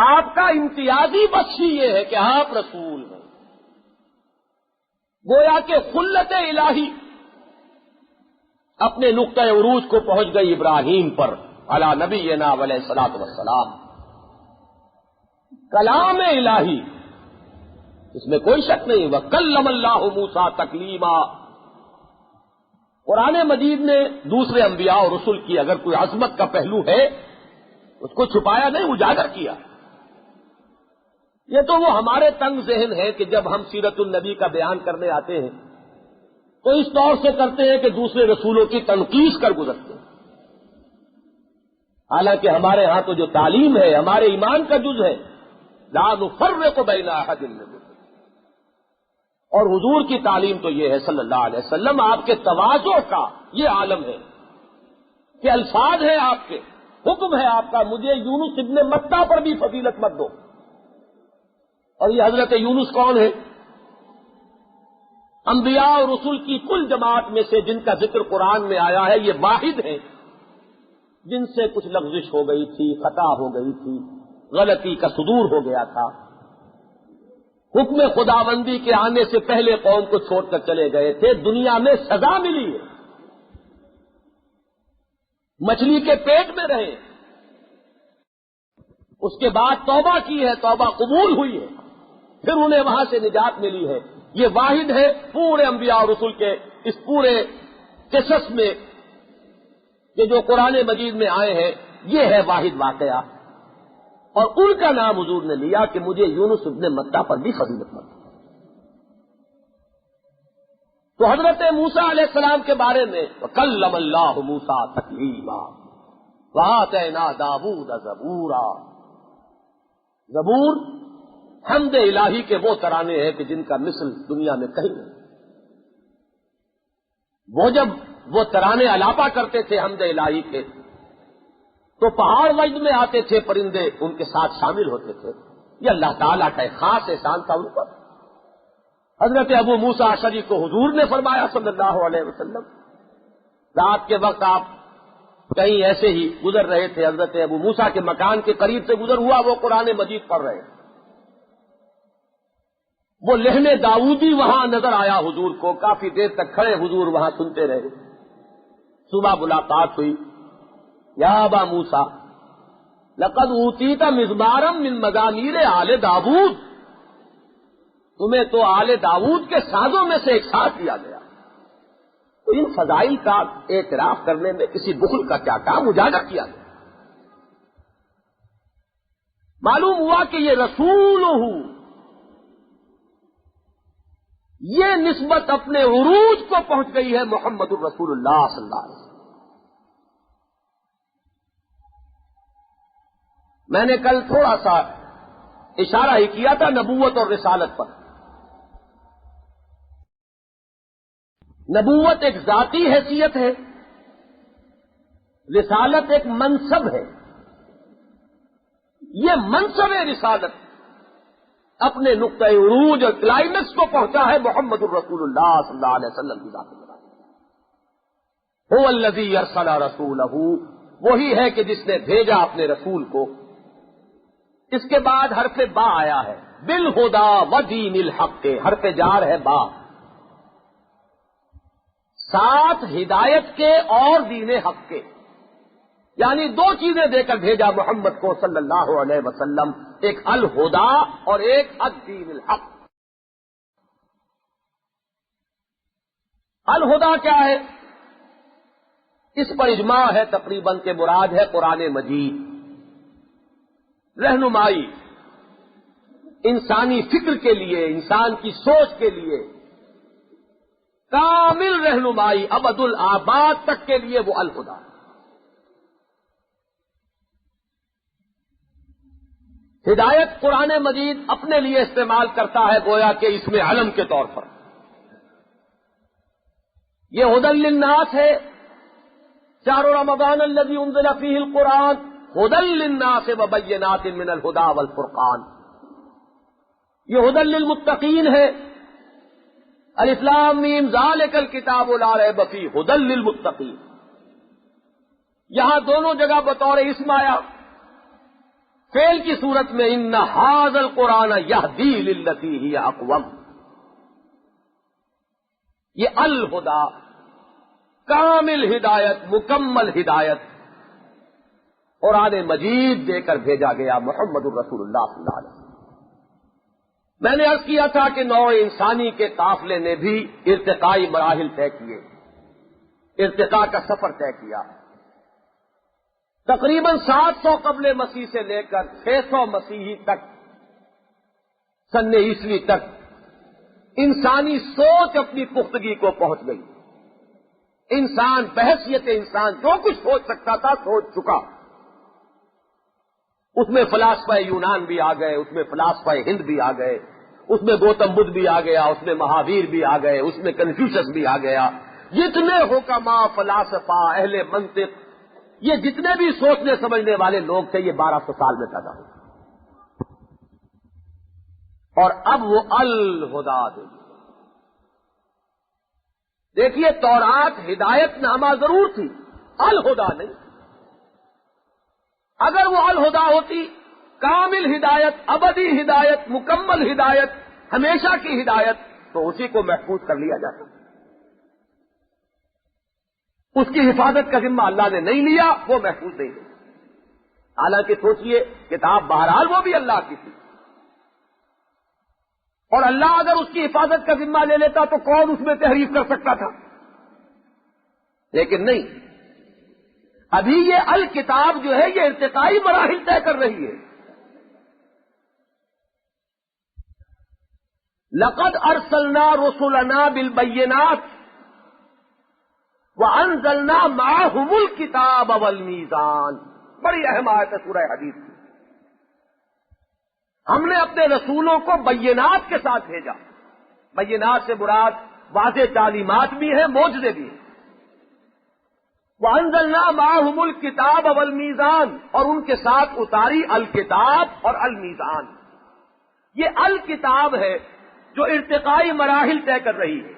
آپ کا امتیازی بخش ہی یہ ہے کہ آپ رسول ہیں، گویا کہ خلت الہی اپنے نقطۂ عروج کو پہنچ گئی ابراہیم پر علی نبینا علیہ الصلوۃ والسلام۔ کلام الہی، اس میں کوئی شک نہیں، وَكَلَّمَ اللَّهُ مُوسَىٰ تَكْلِيمًا، قرآن مجید نے دوسرے انبیاء اور رسل کی اگر کوئی عظمت کا پہلو ہے اس کو چھپایا نہیں، اجاگر کیا۔ یہ تو وہ ہمارے تنگ ذہن ہے کہ جب ہم سیرت النبی کا بیان کرنے آتے ہیں تو اس طور سے کرتے ہیں کہ دوسرے رسولوں کی تنقید کر گزرتے ہیں، حالانکہ ہمارے ہاں تو جو تعلیم ہے ہمارے ایمان کا جز ہے، لا نفرق بین احد من رسل، اور حضور کی تعلیم تو یہ ہے صلی اللہ علیہ وسلم، آپ کے تواضع کا یہ عالم ہے کہ الفاظ ہیں آپ کے، حکم ہے آپ کا، مجھے یونس ابن متہ پر بھی فضیلت مت دو۔ اور یہ حضرت یونس کون ہے؟ انبیاء اور رسول کی کل جماعت میں سے جن کا ذکر قرآن میں آیا ہے یہ واحد ہیں جن سے کچھ لغزش ہو گئی تھی، خطا ہو گئی تھی، غلطی کا صدور ہو گیا تھا، حکم خداوندی کے آنے سے پہلے قوم کو چھوڑ کر چلے گئے تھے، دنیا میں سزا ملی ہے، مچھلی کے پیٹ میں رہے، اس کے بعد توبہ کی ہے، توبہ قبول ہوئی ہے، پھر انہیں وہاں سے نجات ملی ہے۔ یہ واحد ہے پورے انبیاء اور رسول کے اس پورے قصص میں کہ جو قرآن مجید میں آئے ہیں، یہ ہے واحد واقعہ، اور ان کا نام حضور نے لیا کہ مجھے یونس ابن متہ پر بھی فضیلت مت۔ تو حضرت موسیٰ علیہ السلام کے بارے میں وَكَلَّمَ اللَّهُ مُوسَىٰ تَكْلِیمًا وَآتَيْنَا دَاوُودَ زَبُورًا۔ زبور حمد الہی کے وہ ترانے ہیں کہ جن کا مثل دنیا میں کہیں نہیں۔ وہ جب وہ ترانے الاپا کرتے تھے حمد الہی کے تو پہاڑ وجد میں آتے تھے، پرندے ان کے ساتھ شامل ہوتے تھے، یہ اللہ تعالیٰ کا ایک خاص احسان تھا ان پر۔ حضرت ابو موسیٰ اشعری کو حضور نے فرمایا صلی اللہ علیہ وسلم، رات کے وقت آپ کہیں ایسے ہی گزر رہے تھے، حضرت ابو موسیٰ کے مکان کے قریب سے گزر ہوا، وہ قرآن مجید پڑھ رہے، وہ لہن داؤدی وہاں نظر آیا حضور کو، کافی دیر تک کھڑے حضور وہاں سنتے رہے۔ صبح ملاقات ہوئی، یا ابا موسیٰ لقد اوتیت مزمارا من مزامیر آل داؤد، تمہیں تو آل داؤد کے سازوں میں سے ایک ساز دیا گیا۔ تو ان فضائل کا اعتراف کرنے میں کسی بخل کا کیا کام، اجاگر کیا گیا۔ معلوم ہوا کہ یہ رسول ہوں، یہ نسبت اپنے عروج کو پہنچ گئی ہے محمد الرسول اللہ صلی اللہ علیہ وسلم۔ میں نے کل تھوڑا سا اشارہ ہی کیا تھا نبوت اور رسالت پر۔ نبوت ایک ذاتی حیثیت ہے، رسالت ایک منصب ہے۔ یہ منصب رسالت اپنے نقطۂ عروج اور کلائمیکس کو پہنچا ہے محمد الرسول اللہ صلی اللہ علیہ وسلم کی ذات مبارک۔ هو الذی ارسل رسولہ، وہی ہے کہ جس نے بھیجا اپنے رسول کو۔ اس کے بعد حرف با آیا ہے، بالہدی و دین الحق، حرف جار ہے با، ساتھ ہدایت کے اور دین حق کے، یعنی دو چیزیں دے کر بھیجا محمد کو صلی اللہ علیہ وسلم، ایک الہدا اور ایک الدین الحق۔ الہدا کیا ہے؟ اس پر اجماع ہے تقریباً کہ مراد ہے قرآن مجید، رہنمائی انسانی فکر کے لیے، انسان کی سوچ کے لیے، کامل رہنمائی ابد الآباد تک کے لیے وہ الہدا۔ ہدایت قرآن مجید اپنے لیے استعمال کرتا ہے گویا کہ اس میں علم کے طور پر، یہ ہدی للناس ہے، شہر رمضان الذی انزل فیہ القرآن ہدی للناس وبینات من الہدی والفرقان، یہ ہدی للمتقین ہے، الف لام میم ذالک الکتاب لا ریب فیہ ہدی للمتقین۔ یہاں دونوں جگہ بطور اسم آیا، فعل کی صورت میں ان ھذا القرآن یہدی للتی ہی اقوم، یہ الہدا کامل ہدایت، مکمل ہدایت قرآن مجید دے کر بھیجا گیا محمد الرسول اللہ صلی اللہ علیہ وسلم۔ میں نے عرض کیا تھا کہ نوع انسانی کے قافلے نے بھی ارتقائی مراحل طے کیے، ارتقاء کا سفر طے کیا. تقریباً 700 قبل مسیح سے لے کر 600 مسیحی تک، سن عیسوی تک انسانی سوچ اپنی پختگی کو پہنچ گئی. انسان بحیثیت انسان جو کچھ سوچ سکتا تھا سوچ چکا. اس میں فلاسفہ یونان بھی آ گئے، اس میں فلاسفہ ہند بھی آ گئے، اس میں گوتم بدھ بھی آ گیا، اس میں مہاویر بھی آ گئے، اس میں کنفیوشس بھی آ گیا. جتنے حکماء، فلاسفہ، اہل منطق، یہ جتنے بھی سوچنے سمجھنے والے لوگ تھے، یہ 1200 سال میں پیدا ہوئے. اور اب وہ الہدا دے. دیکھیے تورات ہدایت نامہ ضرور تھی، الہدا نہیں. اگر وہ الہدا ہوتی، کامل ہدایت، ابدی ہدایت، مکمل ہدایت، ہمیشہ کی ہدایت، تو اسی کو محفوظ کر لیا جاتا. اس کی حفاظت کا ذمہ اللہ نے نہیں لیا، وہ محفوظ نہیں ہوئی. حالانکہ سوچئے کتاب بہرحال وہ بھی اللہ کی تھی، اور اللہ اگر اس کی حفاظت کا ذمہ لے لیتا تو کون اس میں تحریف کر سکتا تھا؟ لیکن نہیں. ابھی یہ الکتاب جو ہے یہ ارتقائی مراحل طے کر رہی ہے. لقد ارسلنا رسلنا بالبینات وانزلنا معهم الکتاب والمیزان. بڑی اہم آیت ہے سورہ حدید کی. ہم نے اپنے رسولوں کو بینات کے ساتھ بھیجا. بینات سے مراد واضح تعلیمات بھی ہیں، معجزے بھی ہیں. وَأَنزَلْنَا مَعَهُمُ الْكِتَابَ وَالْمِيزَانَ، اور ان کے ساتھ اتاری الکتاب اور المیزان. یہ الکتاب ہے جو ارتقائی مراحل طے کر رہی ہے،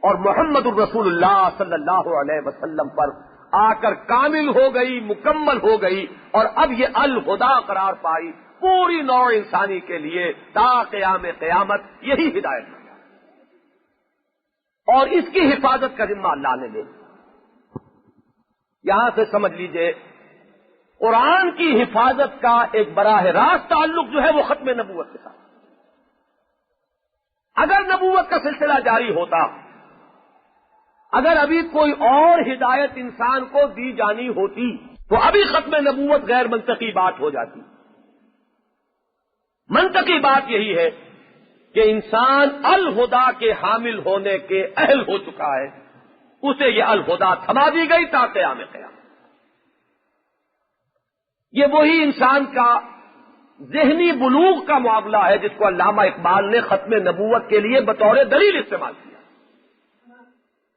اور محمد الرسول اللہ صلی اللہ علیہ وسلم پر آ کر کامل ہو گئی، مکمل ہو گئی، اور اب یہ الہدا قرار پائی پوری نوع انسانی کے لیے تا قیام قیامت. یہی ہدایت ہے، اور اس کی حفاظت کا ذمہ اللہ نے لے. یہاں سے سمجھ لیجئے قرآن کی حفاظت کا ایک براہ راست تعلق جو ہے وہ ختم نبوت کے ساتھ. اگر نبوت کا سلسلہ جاری ہوتا، اگر ابھی کوئی اور ہدایت انسان کو دی جانی ہوتی تو ابھی ختم نبوت غیر منطقی بات ہو جاتی. منطقی بات یہی ہے کہ انسان الہدا کے حامل ہونے کے اہل ہو چکا ہے، اسے یہ الہدا تھما دی گئی تا قیام قیامت. یہ وہی انسان کا ذہنی بلوغ کا معاملہ ہے جس کو علامہ اقبال نے ختم نبوت کے لیے بطور دلیل استعمال کیا.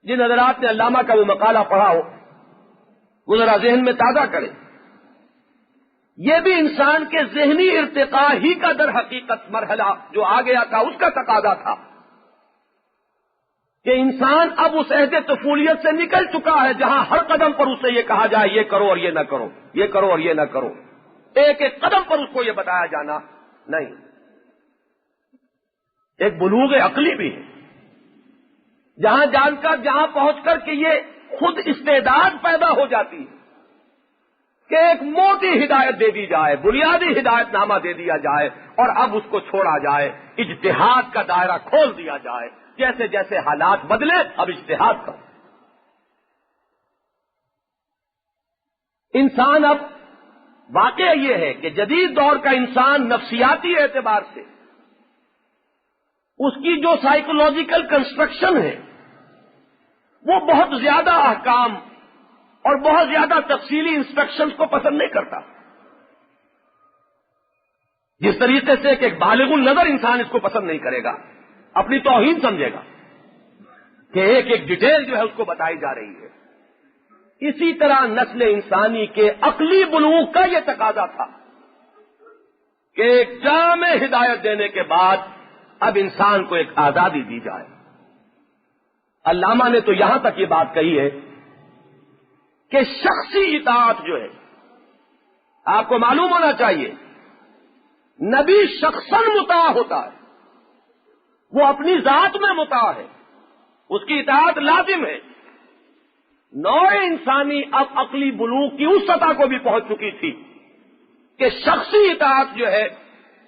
جن حضرات نے علامہ کا وہ مقالہ پڑھا ہو وہ ذرا ذہن میں تازہ کریں. یہ بھی انسان کے ذہنی ارتقاء ہی کا در حقیقت مرحلہ جو آ گیا تھا اس کا تقاضا تھا کہ انسان اب اس عہد طفولیت سے نکل چکا ہے جہاں ہر قدم پر اسے یہ کہا جائے یہ کرو اور یہ نہ کرو، یہ کرو اور یہ نہ کرو. ایک ایک قدم پر اس کو یہ بتایا جانا نہیں. ایک بلوغ عقلی بھی ہے جہاں جان کر، جہاں پہنچ کر کہ یہ خود استعداد پیدا ہو جاتی ہے کہ ایک موٹی ہدایت دے دی جائے، بنیادی ہدایت نامہ دے دیا جائے، اور اب اس کو چھوڑا جائے، اجتہاد کا دائرہ کھول دیا جائے. جیسے جیسے حالات بدلے اب اجتہاد کرو. انسان اب واقعہ یہ ہے کہ جدید دور کا انسان نفسیاتی اعتبار سے اس کی جو سائیکولوجیکل کنسٹرکشن ہے وہ بہت زیادہ احکام اور بہت زیادہ تفصیلی انسٹرکشنز کو پسند نہیں کرتا. جس طریقے سے کہ ایک بالغ النظر انسان اس کو پسند نہیں کرے گا، اپنی توہین سمجھے گا کہ ایک ایک ڈیٹیل جو ہے اس کو بتائی جا رہی ہے. اسی طرح نسل انسانی کے عقلی بلوغ کا یہ تقاضا تھا کہ ایک جامع ہدایت دینے کے بعد اب انسان کو ایک آزادی دی جائے. علامہ نے تو یہاں تک یہ بات کہی ہے کہ شخصی اطاعت جو ہے، آپ کو معلوم ہونا چاہیے، نبی شخصاً مطاع ہوتا ہے، وہ اپنی ذات میں مطاع ہے، اس کی اطاعت لازم ہے. نوع انسانی اب عقلی بلوغ کی اس سطح کو بھی پہنچ چکی تھی کہ شخصی اطاعت جو ہے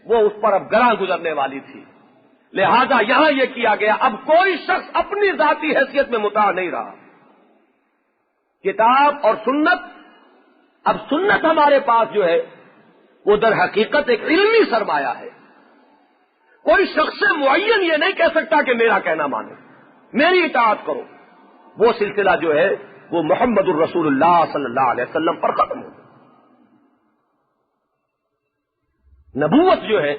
وہ اس پر اب گراں گزرنے والی تھی. لہذا یہاں یہ کیا گیا اب کوئی شخص اپنی ذاتی حیثیت میں مطاع نہیں رہا. کتاب اور سنت. اب سنت ہمارے پاس جو ہے وہ در حقیقت ایک علمی سرمایہ ہے. کوئی شخص معین یہ نہیں کہہ سکتا کہ میرا کہنا مانو، میری اطاعت کرو. وہ سلسلہ جو ہے وہ محمد الرسول اللہ صلی اللہ علیہ وسلم پر ختم ہو. نبوت جو ہے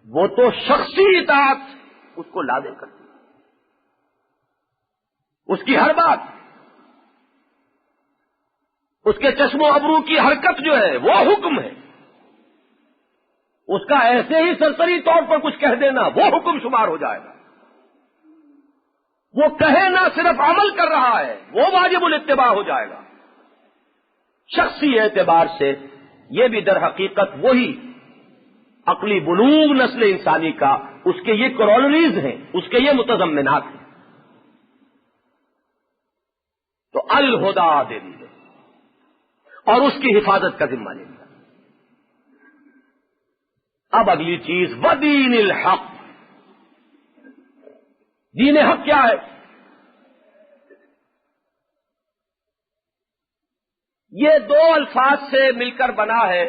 وہ تو شخصی اطاعت اس کو لازم کرتی ہے. اس کی ہر بات، اس کے چشم و ابرو کی حرکت جو ہے وہ حکم ہے. اس کا ایسے ہی سرسری طور پر کچھ کہہ دینا وہ حکم شمار ہو جائے گا. وہ کہے نہ صرف عمل کر رہا ہے وہ واجب الاتباع ہو جائے گا. شخصی اعتبار سے یہ بھی در حقیقت وہی عقلی بلوغ نسل انسانی کا، اس کے یہ کرولریز ہیں، اس کے یہ متضمنات ہیں. تو الہدا دے دیجیے اور اس کی حفاظت کا ذمہ لے لیا. اب اگلی چیز ودین الحق. دین حق کیا ہے؟ یہ دو الفاظ سے مل کر بنا ہے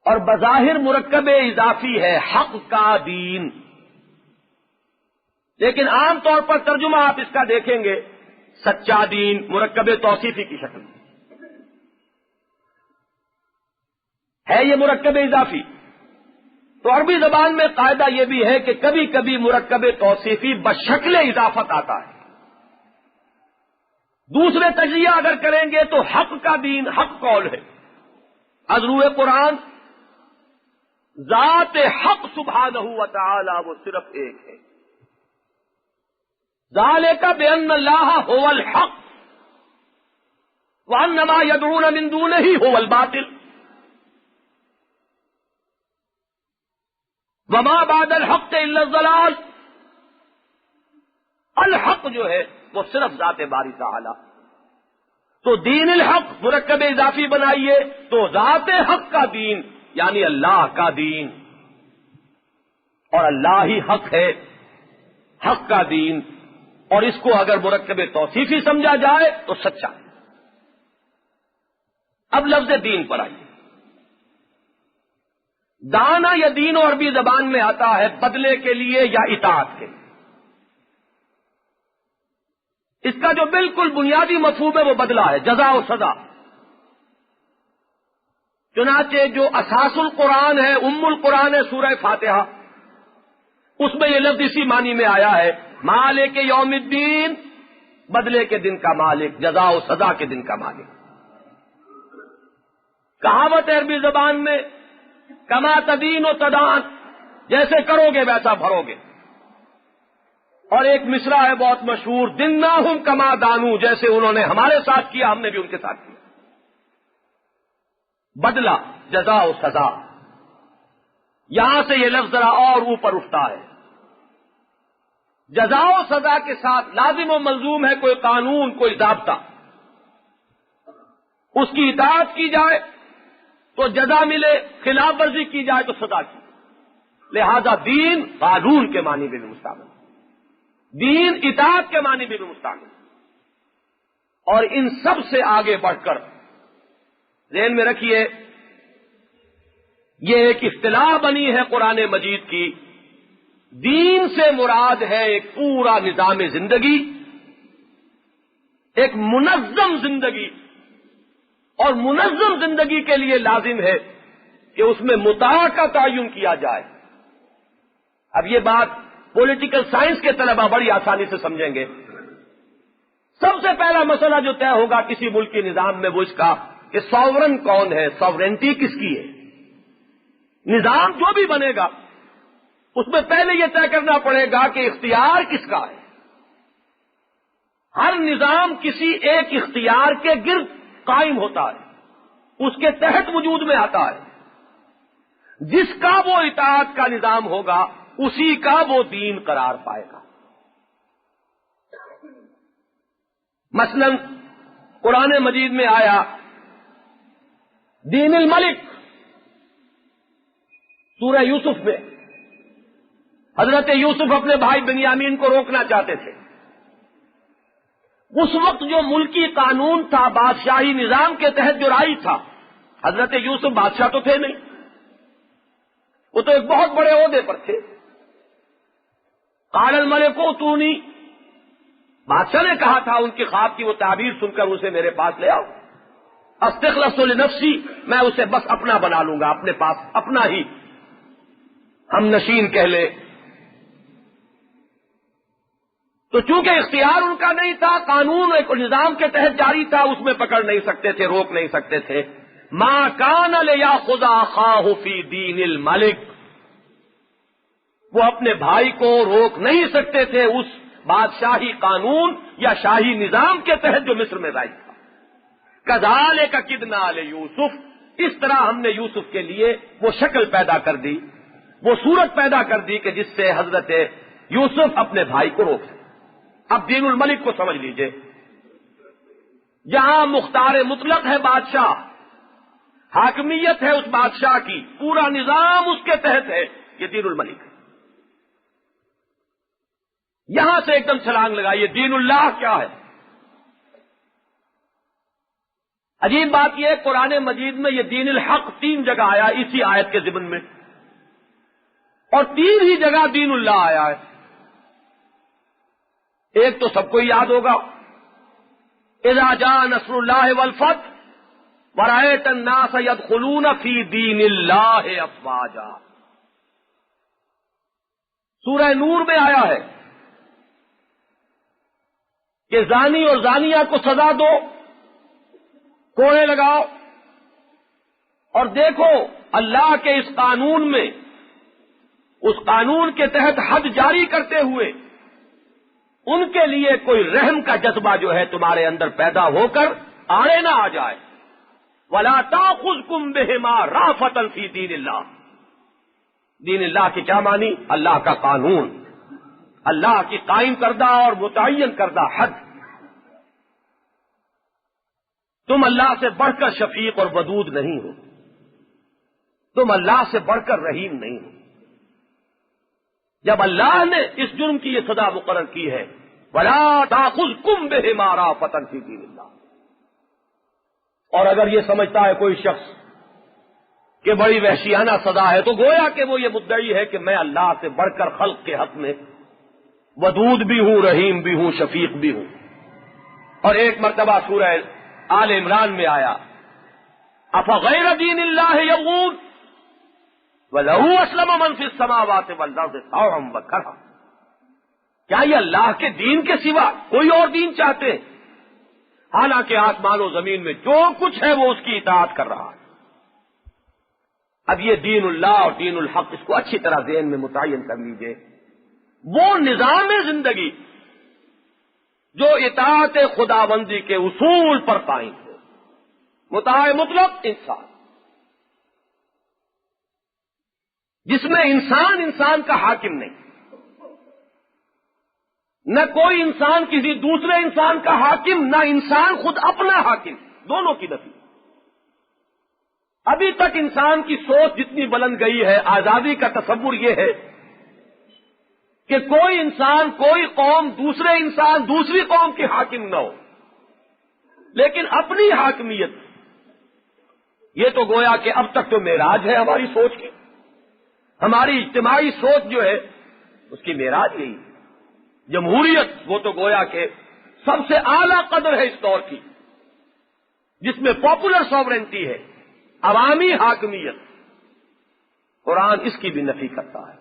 اور بظاہر مرکب اضافی ہے، حق کا دین. لیکن عام طور پر ترجمہ آپ اس کا دیکھیں گے سچا دین، مرکب توصیفی کی شکل ہے. یہ مرکب اضافی. تو عربی زبان میں قاعدہ یہ بھی ہے کہ کبھی کبھی مرکب توصیفی بشکل اضافت آتا ہے. دوسرے تجزیہ اگر کریں گے تو حق کا دین حق قول ہے. از روح قرآن ذات حق سبحانہ و تعالی وہ صرف ایک ہے. ذالک بأن اللہ هو الحق وأن ما يدعون من دونه هو الباطل وما بعد الحق الا الضلال. الحق جو ہے وہ صرف ذات باری تعالی. تو دین الحق مرکب اضافی بنائیے تو ذات حق کا دین یعنی اللہ کا دین، اور اللہ ہی حق ہے، حق کا دین. اور اس کو اگر مرکب توصیفی سمجھا جائے تو سچا. اب لفظ دین پر آئیے. دانا یا دین اور عربی زبان میں آتا ہے بدلے کے لیے یا اطاعت کے لیے. اس کا جو بالکل بنیادی مفہوم ہے وہ بدلہ ہے، جزا و سزا. چنانچہ جو اساس القرآن ہے، ام القرآن ہے سورہ فاتحہ، اس میں یہ لفظ اسی معنی میں آیا ہے، مالک یوم الدین، بدلے کے دن کا مالک، جزا و سزا کے دن کا مالک. کہاوت ہے عربی زبان میں کما تدین و تدان، جیسے کرو گے ویسا بھرو گے. اور ایک مصرع ہے بہت مشہور، دناہم کما دانو، جیسے انہوں نے ہمارے ساتھ کیا ہم نے بھی ان کے ساتھ کیا. بدلہ، جزا و سزا. یہاں سے یہ لفظ ذرا اور اوپر اٹھتا ہے. جزا و سزا کے ساتھ لازم و ملزوم ہے کوئی قانون، کوئی ضابطہ. اس کی اطاعت کی جائے تو جزا ملے، خلاف ورزی کی جائے تو سزا کی. لہذا دین قانون کے معنی میں بھی مستعمل، دین اطاعت کے معنی میں بھی مستعمل. اور ان سب سے آگے بڑھ کر ذہن میں رکھیے، یہ ایک اصطلاح بنی ہے قرآن مجید کی. دین سے مراد ہے ایک پورا نظام زندگی، ایک منظم زندگی. اور منظم زندگی کے لیے لازم ہے کہ اس میں مطاع کا تعین کیا جائے. اب یہ بات پولیٹیکل سائنس کے طلبہ بڑی آسانی سے سمجھیں گے. سب سے پہلا مسئلہ جو طے ہوگا کسی ملک کے نظام میں وہ اس کا کہ ساورن کون ہے، ساورنٹی کس کی ہے. نظام جو بھی بنے گا اس میں پہلے یہ طے کرنا پڑے گا کہ اختیار کس کا ہے. ہر نظام کسی ایک اختیار کے گرد قائم ہوتا ہے، اس کے تحت وجود میں آتا ہے. جس کا وہ اطاعت کا نظام ہوگا اسی کا وہ دین قرار پائے گا. مثلا قرآن مجید میں آیا دین الملک. سورہ یوسف میں حضرت یوسف اپنے بھائی بنیامین کو روکنا چاہتے تھے. اس وقت جو ملکی قانون تھا، بادشاہی نظام کے تحت جو رائج تھا، حضرت یوسف بادشاہ تو تھے نہیں، وہ تو ایک بہت بڑے عہدے پر تھے. قال الملک اوتونی، بادشاہ نے کہا تھا ان کے خواب کی وہ تعبیر سن کر اسے میرے پاس لے آؤ. استخلص لنفسی، میں اسے بس اپنا بنا لوں گا، اپنے پاس اپنا ہی ہم نشین کہہ لے. تو چونکہ اختیار ان کا نہیں تھا، قانون ایک نظام کے تحت جاری تھا، اس میں پکڑ نہیں سکتے تھے، روک نہیں سکتے تھے. ما کان لیاخذ اخاہ فی دین الملک، وہ اپنے بھائی کو روک نہیں سکتے تھے اس بادشاہی قانون یا شاہی نظام کے تحت جو مصر میں رائج تھا. کذالک کدنا لیوسف، اس طرح ہم نے یوسف کے لیے وہ شکل پیدا کر دی، وہ صورت پیدا کر دی کہ جس سے حضرت یوسف اپنے بھائی کو روک سکے. اب دین الملک کو سمجھ لیجئے، جہاں مختار مطلق ہے بادشاہ، حاکمیت ہے اس بادشاہ کی، پورا نظام اس کے تحت ہے، یہ دین الملک ہے. یہاں سے ایک دم چھلانگ لگائیے، دین اللہ کیا ہے؟ عجیب بات یہ ہے، قرآن مجید میں یہ دین الحق 3 جگہ آیا اسی آیت کے ضمن میں، اور 3 ہی جگہ دین اللہ آیا ہے. ایک تو سب کو ہی یاد ہوگا، اذا جاء نصر اللہ والفتح ورأيت الناس يدخلون في دین اللہ افواجا، سورہ نور میں آیا ہے کہ زانی اور زانیہ کو سزا دو، کوڑے لگاؤ، اور دیکھو اللہ کے اس قانون میں، اس قانون کے تحت حد جاری کرتے ہوئے ان کے لیے کوئی رحم کا جذبہ جو ہے تمہارے اندر پیدا ہو کر آڑے نہ آ جائے. وَلَا تَأْخُذْكُمْ بِهِمَا رَأْفَةً فِي دِينِ اللَّهِ، دین اللہ کی کیا معنی؟ اللہ کا قانون، اللہ کی قائم کردہ اور متعین کردہ حد. تم اللہ سے بڑھ کر شفیق اور ودود نہیں ہو، تم اللہ سے بڑھ کر رحیم نہیں ہو. جب اللہ نے اس جرم کی یہ سزا مقرر کی ہے، وَلَا تَأْخُذْكُمْ بِهِمَا رَأْفَةً فِي دِينِ اللَّهِ، اور اگر یہ سمجھتا ہے کوئی شخص کہ بڑی وحشیانہ سزا ہے، تو گویا کہ وہ یہ مدعی ہے کہ میں اللہ سے بڑھ کر خلق کے حق میں ودود بھی ہوں، رحیم بھی ہوں، شفیق بھی ہوں. اور ایک مرتبہ سورہ آل عمران میں آیا، افغیر دین اللہ یبغون وَلَهُ أَسْلَمَ مَنْ فِي السَّمَاوَاتِ وَالْأَرْضِ طَوْعًا وَكَرْهًا، کیا یہ اللہ کے دین کے سوا کوئی اور دین چاہتے ہیں؟ حالانکہ آسمان و زمین میں جو کچھ ہے وہ اس کی اطاعت کر رہا ہے. اب یہ دین اللہ اور دین الحق، اس کو اچھی طرح ذہن میں متعین کر لیجئے. وہ نظام زندگی جو اطاعت خداوندی کے اصول پر قائم ہے، مطاع مطلق انسان، جس میں انسان کا حاکم نہیں، نہ کوئی انسان کسی دوسرے انسان کا حاکم، نہ انسان خود اپنا حاکم، دونوں کی نفی. ابھی تک انسان کی سوچ جتنی بلند گئی ہے، آزادی کا تصور یہ ہے کہ کوئی انسان، کوئی قوم دوسرے انسان، دوسری قوم کی حاکم نہ ہو، لیکن اپنی حاکمیت، یہ تو گویا کہ اب تک تو معراج ہے ہماری سوچ کی. ہماری اجتماعی سوچ جو ہے اس کی معراج یہی ہے. جمہوریت وہ تو گویا کہ سب سے اعلیٰ قدر ہے اس دور کی، جس میں پاپولر ساورنٹی ہے، عوامی حاکمیت. قرآن اس کی بھی نفی کرتا ہے.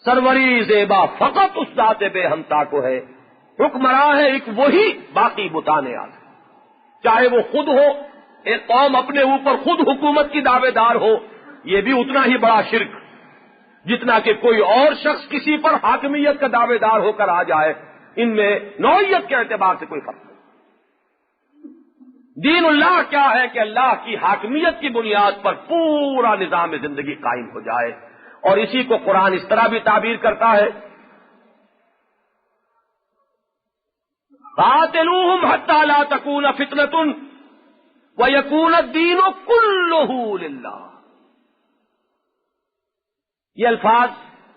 سروری زیبا فقط اس ذات بے ہمتا کو ہے، حکمراں ہے ایک وہی، باقی متانعات ہے. چاہے وہ خود ہو، ایک قوم اپنے اوپر خود حکومت کی دعوے دار ہو، یہ بھی اتنا ہی بڑا شرک جتنا کہ کوئی اور شخص کسی پر حاکمیت کا دعوے دار ہو کر آ جائے. ان میں نوعیت کے اعتبار سے کوئی فرق نہیں. دین اللہ کیا ہے کہ اللہ کی حاکمیت کی بنیاد پر پورا نظام زندگی قائم ہو جائے، اور اسی کو قرآن اس طرح بھی تعبیر کرتا ہے، قاتلوہم حتی لا تکون فتنۃ ویکون الدین کلہ للہ. یہ الفاظ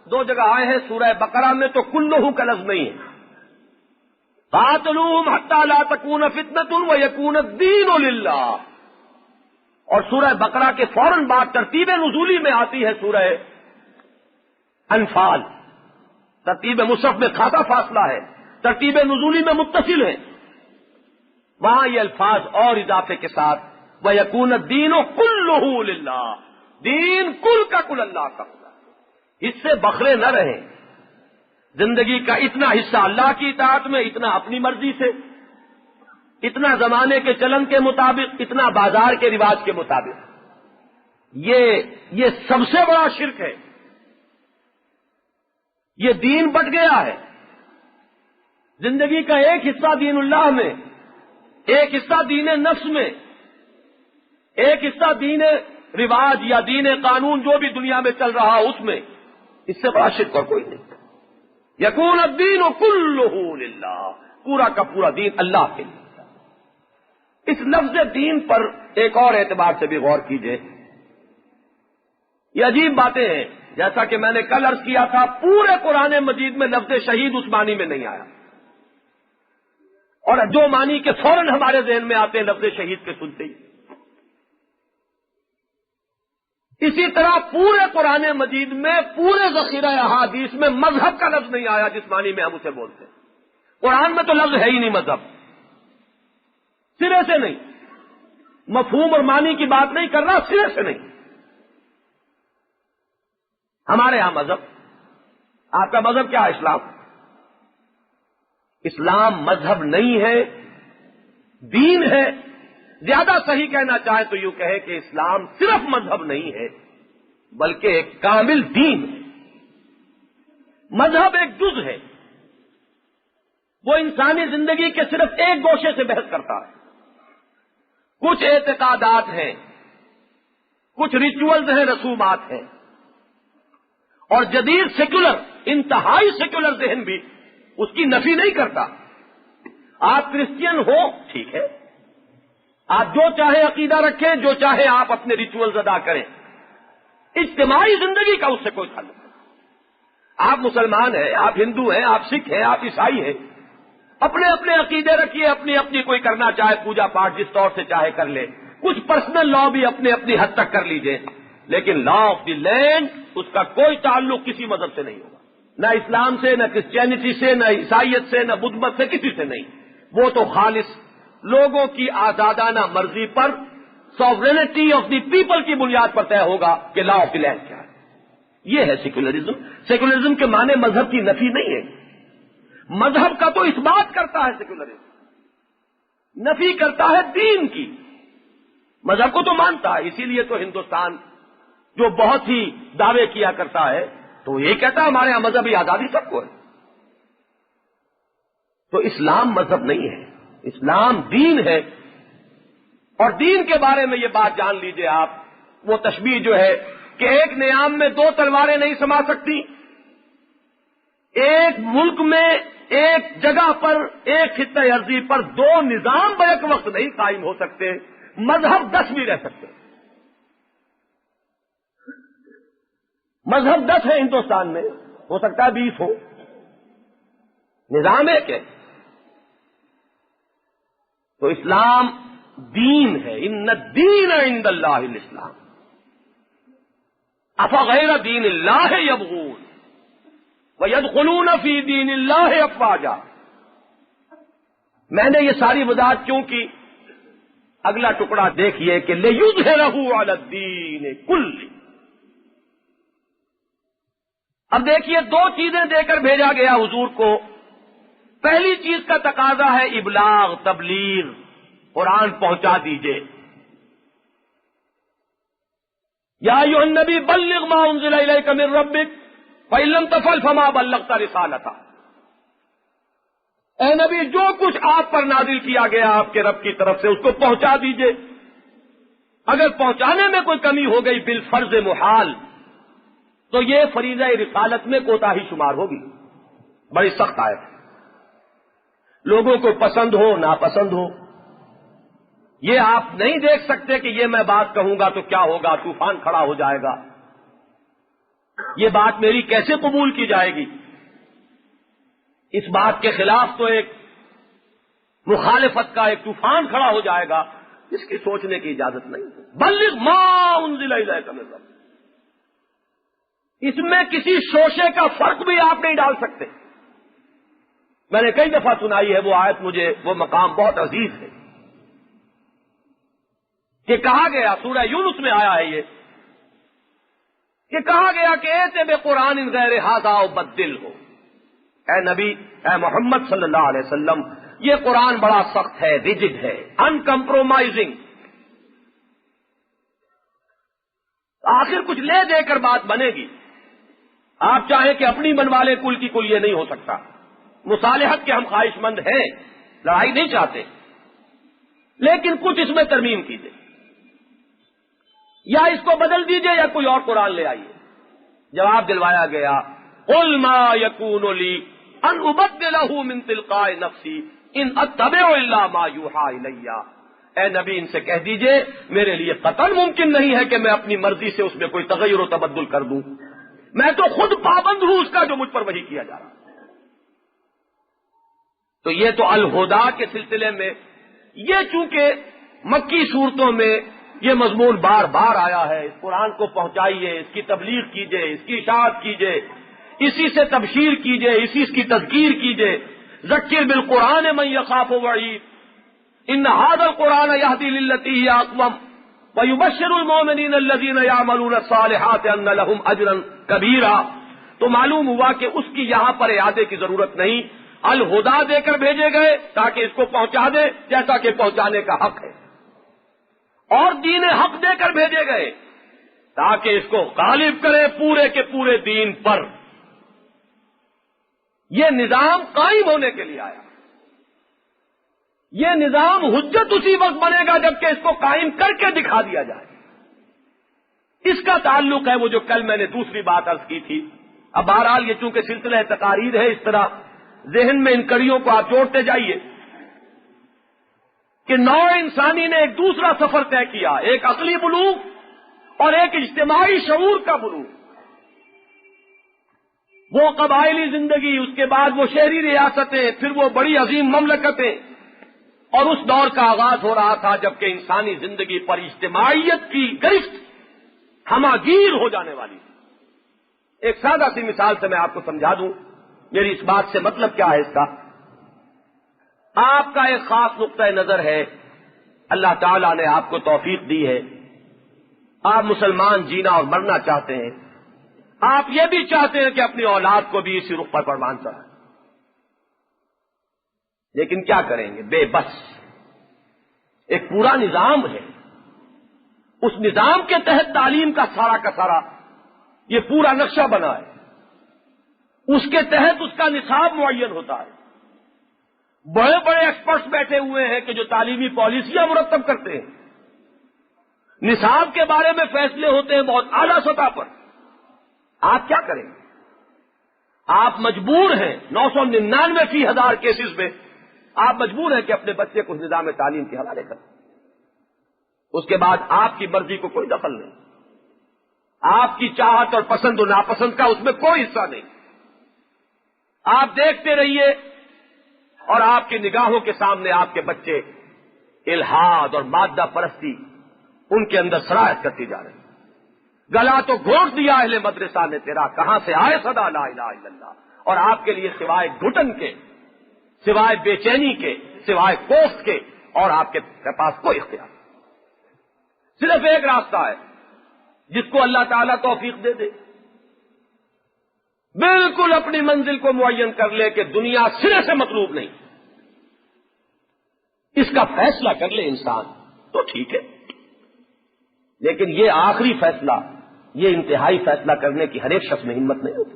2 جگہ آئے ہیں سورہ بقرہ میں، تو کلہ کا لفظ نہیں ہے، قاتلوہم حتی لا تکون فتنۃ ویکون الدین للہ. اور سورہ بقرہ کے فوراً بعد ترتیب نزولی میں آتی ہے سورہ انفال. ترتیب مصحف میں خاصا فاصلہ ہے، ترتیب نزولی میں متصل ہے. وہاں یہ الفاظ اور اضافے کے ساتھ وَيَكُونَ الدِّينُ كُلُّهُ لِلَّهِ، دین کل کا کل اللہ کا ہوگا. اس سے بخرے نہ رہیں. زندگی کا اتنا حصہ اللہ کی اطاعت میں، اتنا اپنی مرضی سے، اتنا زمانے کے چلن کے مطابق، اتنا بازار کے رواج کے مطابق. یہ سب سے بڑا شرک ہے. یہ دین بٹ گیا ہے. زندگی کا ایک حصہ دین اللہ میں، ایک حصہ دین نفس میں، ایک حصہ دین رواج یا دین قانون جو بھی دنیا میں چل رہا اس میں. اس سے بڑا شرک اور کوئی نہیں. یکون الدین کلہ للہ، پورا کا پورا دین اللہ کے لیے. اس لفظ دین پر ایک اور اعتبار سے بھی غور کیجئے. یہ عجیب باتیں ہیں. جیسا کہ میں نے کل عرض کیا تھا، پورے قرآن مجید میں لفظ شہید اس معنی میں نہیں آیا. اور جو معنی کے فوراً ہمارے ذہن میں آتے ہیں لفظ شہید کے سنتے ہی. اسی طرح پورے قرآن مجید میں، پورے ذخیرہ احادیث میں مذہب کا لفظ نہیں آیا جس معنی میں ہم اسے بولتے ہیں. قرآن میں تو لفظ ہے ہی نہیں مذہب، سرے سے نہیں. مفہوم اور معنی کی بات نہیں کر رہا، سرے سے نہیں. ہمارے ہاں مذہب، آپ کا مذہب کیا ہے؟ اسلام. اسلام مذہب نہیں ہے، دین ہے. زیادہ صحیح کہنا چاہے تو یوں کہے کہ اسلام صرف مذہب نہیں ہے بلکہ ایک کامل دین ہے. مذہب ایک جز ہے، وہ انسانی زندگی کے صرف ایک گوشے سے بحث کرتا ہے. کچھ اعتقادات ہیں، کچھ ریچولز ہیں، رسومات ہیں. اور جدید سیکولر، انتہائی سیکولر ذہن بھی اس کی نفی نہیں کرتا. آپ کرسچین ہو، ٹھیک ہے، آپ جو چاہے عقیدہ رکھیں، جو چاہے آپ اپنے ریچولز ادا کریں، اجتماعی زندگی کا اس سے کوئی تعلق نہیں. آپ مسلمان ہیں، آپ ہندو ہیں، آپ سکھ ہیں، آپ عیسائی ہیں، اپنے اپنے عقیدے رکھیے، اپنی اپنی کوئی کرنا چاہے پوجا پاٹ جس طور سے چاہے کر لے. کچھ پرسنل لا بھی اپنے اپنی حد تک کر لیجئے، لیکن لا آف دی لینڈ اس کا کوئی تعلق کسی مذہب سے نہیں ہوگا. نہ اسلام سے، نہ کرسچینٹی سے، نہ عیسائیت سے، نہ بدھ مت سے، کسی سے نہیں. وہ تو خالص لوگوں کی آزادانہ مرضی پر، سوورینٹی آف دی پیپل کی بنیاد پر طے ہوگا کہ لا آف دی لینڈ کیا ہے. یہ ہے سیکولرزم. سیکولرزم کے معنی مذہب کی نفی نہیں ہے. مذہب کا تو اس بات کرتا ہے سیکولرزم، نفی کرتا ہے دین کی. مذہب کو تو مانتا ہے. اسی لیے تو ہندوستان جو بہت ہی دعوے کیا کرتا ہے تو یہ کہتا ہے ہمارے یہاں مذہبی آزادی سب کو ہے. تو اسلام مذہب نہیں ہے، اسلام دین ہے. اور دین کے بارے میں یہ بات جان لیجئے آپ، وہ تشبیہ جو ہے کہ ایک نیام میں دو تلواریں نہیں سما سکتی. ایک ملک میں، ایک جگہ پر، ایک خطہ ارضی پر دو نظام بیک وقت نہیں قائم ہو سکتے. مذہب 10 بھی رہ سکتے. مذہب 10 ہے ہندوستان میں، ہو سکتا ہے 20 ہو. نظام ایک ہے. تو اسلام دین ہے. ان الدین عند اللہ الاسلام افغیر دین اللہ یبغون ویدخلون فی دین اللہ افواجا. میں نے یہ ساری وضاحت کیوں کی؟ اگلا ٹکڑا دیکھیے کہ لیظہرہ علی الدین کلہ. اب دیکھیے دو چیزیں دے کر بھیجا گیا حضور کو. پہلی چیز کا تقاضا ہے ابلاغ، تبلیغ، قرآن پہنچا دیجئے. یا ایھا النبی بلغ ما انزل الیک من ربک فإن لم تفعل فما بلغت رسالتہ. اے نبی، جو کچھ آپ پر نازل کیا گیا آپ کے رب کی طرف سے اس کو پہنچا دیجئے. اگر پہنچانے میں کوئی کمی ہو گئی بالفرض محال تو یہ فریضہ رسالت میں کوتاہی شمار ہوگی. بڑی سخت آیت ہے. لوگوں کو پسند ہو ناپسند ہو، یہ آپ نہیں دیکھ سکتے کہ یہ میں بات کہوں گا تو کیا ہوگا، طوفان کھڑا ہو جائے گا. یہ بات میری کیسے قبول کی جائے گی؟ اس بات کے خلاف تو ایک مخالفت کا ایک طوفان کھڑا ہو جائے گا، اس کی سوچنے کی اجازت نہیں۔ بلغ ما انزل الیک من ربک، اس میں کسی شوشے کا فرق بھی آپ نہیں ڈال سکتے۔ میں نے کئی دفعہ سنائی ہے وہ آیت، مجھے وہ مقام بہت عزیز ہے کہ کہا گیا، سورہ یونس میں آیا ہے یہ، کہ کہا گیا کہ ایسے بے قرآن غیر ھذا وبدل ہو، اے نبی، اے محمد صلی اللہ علیہ وسلم، یہ قرآن بڑا سخت ہے، ریجڈ ہے، ان کمپرومائزنگ، آخر کچھ لے دے کر بات بنے گی۔ آپ چاہیں کہ اپنی بنوا لیں کل کی کل، یہ نہیں ہو سکتا۔ مصالحت کے ہم خواہش مند ہیں، لڑائی نہیں چاہتے، لیکن کچھ اس میں ترمیم کیجیے، یا اس کو بدل دیجیے یا کوئی اور قرآن لے آئیے۔ جواب دلوایا گیا، قل ما یکون لی ان ابدلہ من تلقاء نفسی ان اتبع الا ما یوحی الی، اے نبی ان سے کہہ دیجئے میرے لیے قطعاً ممکن نہیں ہے کہ میں اپنی مرضی سے اس میں کوئی تغیر و تبدل کر دوں، میں تو خود پابند ہوں اس کا جو مجھ پر وحی کیا جا رہا ہے۔ تو یہ تو الہدا کے سلسلے میں، یہ چونکہ مکی صورتوں میں یہ مضمون بار بار آیا ہے، اس قرآن کو پہنچائیے، اس کی تبلیغ کیجئے، اس کی اشاعت کیجئے، اسی سے تبشیر کیجئے، اسی کی تذکیر کیجئے۔ ذکر بالقرآن من یخاف وعید ان ھذا القرآن یہدی للتی ہی اقوم ویبشر المؤمنین الذین یعملون الصالحات ان لهم اجرا کبیرا۔ تو معلوم ہوا کہ اس کی یہاں پر اعادے کی ضرورت نہیں، الہدا دے کر بھیجے گئے تاکہ اس کو پہنچا دے جیسا کہ پہنچانے کا حق ہے، اور دین حق دے کر بھیجے گئے تاکہ اس کو غالب کرے پورے کے پورے دین پر۔ یہ نظام قائم ہونے کے لیے آیا، یہ نظام حجت اسی وقت بنے گا جبکہ اس کو قائم کر کے دکھا دیا جائے۔ اس کا تعلق ہے وہ جو کل میں نے دوسری بات عرض کی تھی۔ اب بہرحال یہ چونکہ سلسلہ تقاریر ہے، اس طرح ذہن میں ان کڑیوں کو آپ جوڑتے جائیے کہ نوع انسانی نے ایک دوسرا سفر طے کیا، ایک عقلی بلوغ اور ایک اجتماعی شعور کا بلوغ۔ وہ قبائلی زندگی، اس کے بعد وہ شہری ریاستیں، پھر وہ بڑی عظیم مملکتیں، اور اس دور کا آغاز ہو رہا تھا جبکہ انسانی زندگی پر اجتماعیت کی گرفت ہماگیر ہو جانے والی تھی۔ ایک سادہ سی مثال سے میں آپ کو سمجھا دوں، میری اس بات سے مطلب کیا ہے اس کا۔ آپ کا ایک خاص نقطہ نظر ہے، اللہ تعالیٰ نے آپ کو توفیق دی ہے، آپ مسلمان جینا اور مرنا چاہتے ہیں، آپ یہ بھی چاہتے ہیں کہ اپنی اولاد کو بھی اسی رخ پر پروان چڑھائیں، لیکن کیا کریں گے؟ بے بس۔ ایک پورا نظام ہے، اس نظام کے تحت تعلیم کا سارا یہ پورا نقشہ بنا ہے، اس کے تحت اس کا نصاب معین ہوتا ہے، بڑے بڑے ایکسپرٹس بیٹھے ہوئے ہیں کہ جو تعلیمی پالیسیاں مرتب کرتے ہیں، نصاب کے بارے میں فیصلے ہوتے ہیں بہت اعلیٰ سطح پر۔ آپ کیا کریں گے؟ آپ مجبور ہیں 999,000 کیسز میں آپ مجبور ہیں کہ اپنے بچے کو نظام تعلیم کے حوالے کریں۔ اس کے بعد آپ کی مرضی کو کوئی دخل نہیں، آپ کی چاہت اور پسند و ناپسند کا اس میں کوئی حصہ نہیں۔ آپ دیکھتے رہیے اور آپ کی نگاہوں کے سامنے آپ کے بچے الحاد اور مادہ پرستی ان کے اندر سرایت کرتی جا رہی۔ گلا تو گھونٹ دیا اہل مدرسہ نے تیرا، کہاں سے آئے صدا لا الہ الا اللہ، اور آپ کے لیے سوائے گھٹن کے، سوائے بے چینی کے، سوائے کوفت کے اور آپ کے پاس کوئی اختیار نہیں۔ صرف ایک راستہ ہے جس کو اللہ تعالیٰ توفیق دے دے، بالکل اپنی منزل کو معین کر لے کہ دنیا سرے سے مطلوب نہیں، اس کا فیصلہ کر لے انسان تو ٹھیک ہے، لیکن یہ آخری فیصلہ، یہ انتہائی فیصلہ کرنے کی ہر ایک شخص میں ہمت نہیں ہوتی۔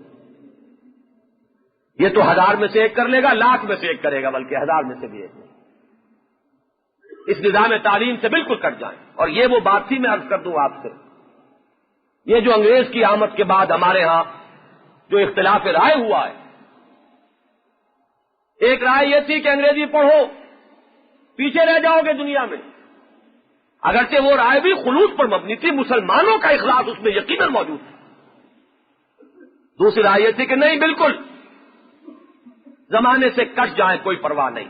یہ تو 1000 میں سے ایک کر لے گا، لاکھ میں سے ایک کرے گا، بلکہ 1000 میں سے بھی ایک نہیں۔ اس نظام تعلیم سے بالکل کٹ جائیں۔ اور یہ وہ بات تھی، میں عرض کر دوں آپ سے، یہ جو انگریز کی آمد کے بعد ہمارے ہاں جو اختلاف رائے ہوا ہے، ایک رائے یہ تھی کہ انگریزی پڑھو پیچھے رہ جاؤ گے دنیا میں، اگرچہ وہ رائے بھی خلوص پر مبنی تھی، مسلمانوں کا اخلاص اس میں یقیناً موجود تھا۔ دوسری رائے یہ تھی کہ نہیں، بالکل زمانے سے کٹ جائیں، کوئی پرواہ نہیں،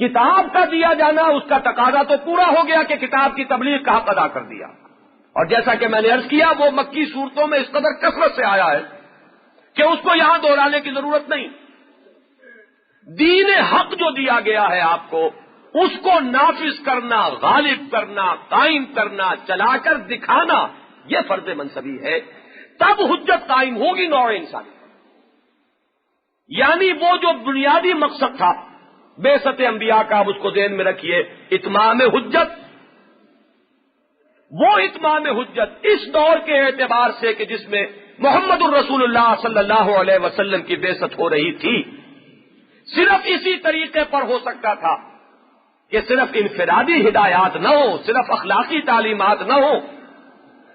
کتاب کا دیا جانا اس کا تقاضا تو پورا ہو گیا کہ کتاب کی تبلیغ کا حق ادا کر دیا، اور جیسا کہ میں نے عرض کیا وہ مکی صورتوں میں اس قدر کثرت سے آیا ہے کہ اس کو یہاں دہرانے کی ضرورت نہیں۔ دین حق جو دیا گیا ہے آپ کو، اس کو نافذ کرنا، غالب کرنا، قائم کرنا، چلا کر دکھانا، یہ فرض منصبی ہے، تب حجت قائم ہوگی نوع انسانی۔ یعنی وہ جو بنیادی مقصد تھا بعثت انبیاء کا، اب اس کو ذہن میں رکھیے، اتمام حجت، وہ اتمام حجت اس دور کے اعتبار سے کہ جس میں محمد الرسول اللہ صلی اللہ علیہ وسلم کی بعثت ہو رہی تھی، صرف اسی طریقے پر ہو سکتا تھا کہ صرف انفرادی ہدایات نہ ہو، صرف اخلاقی تعلیمات نہ ہو،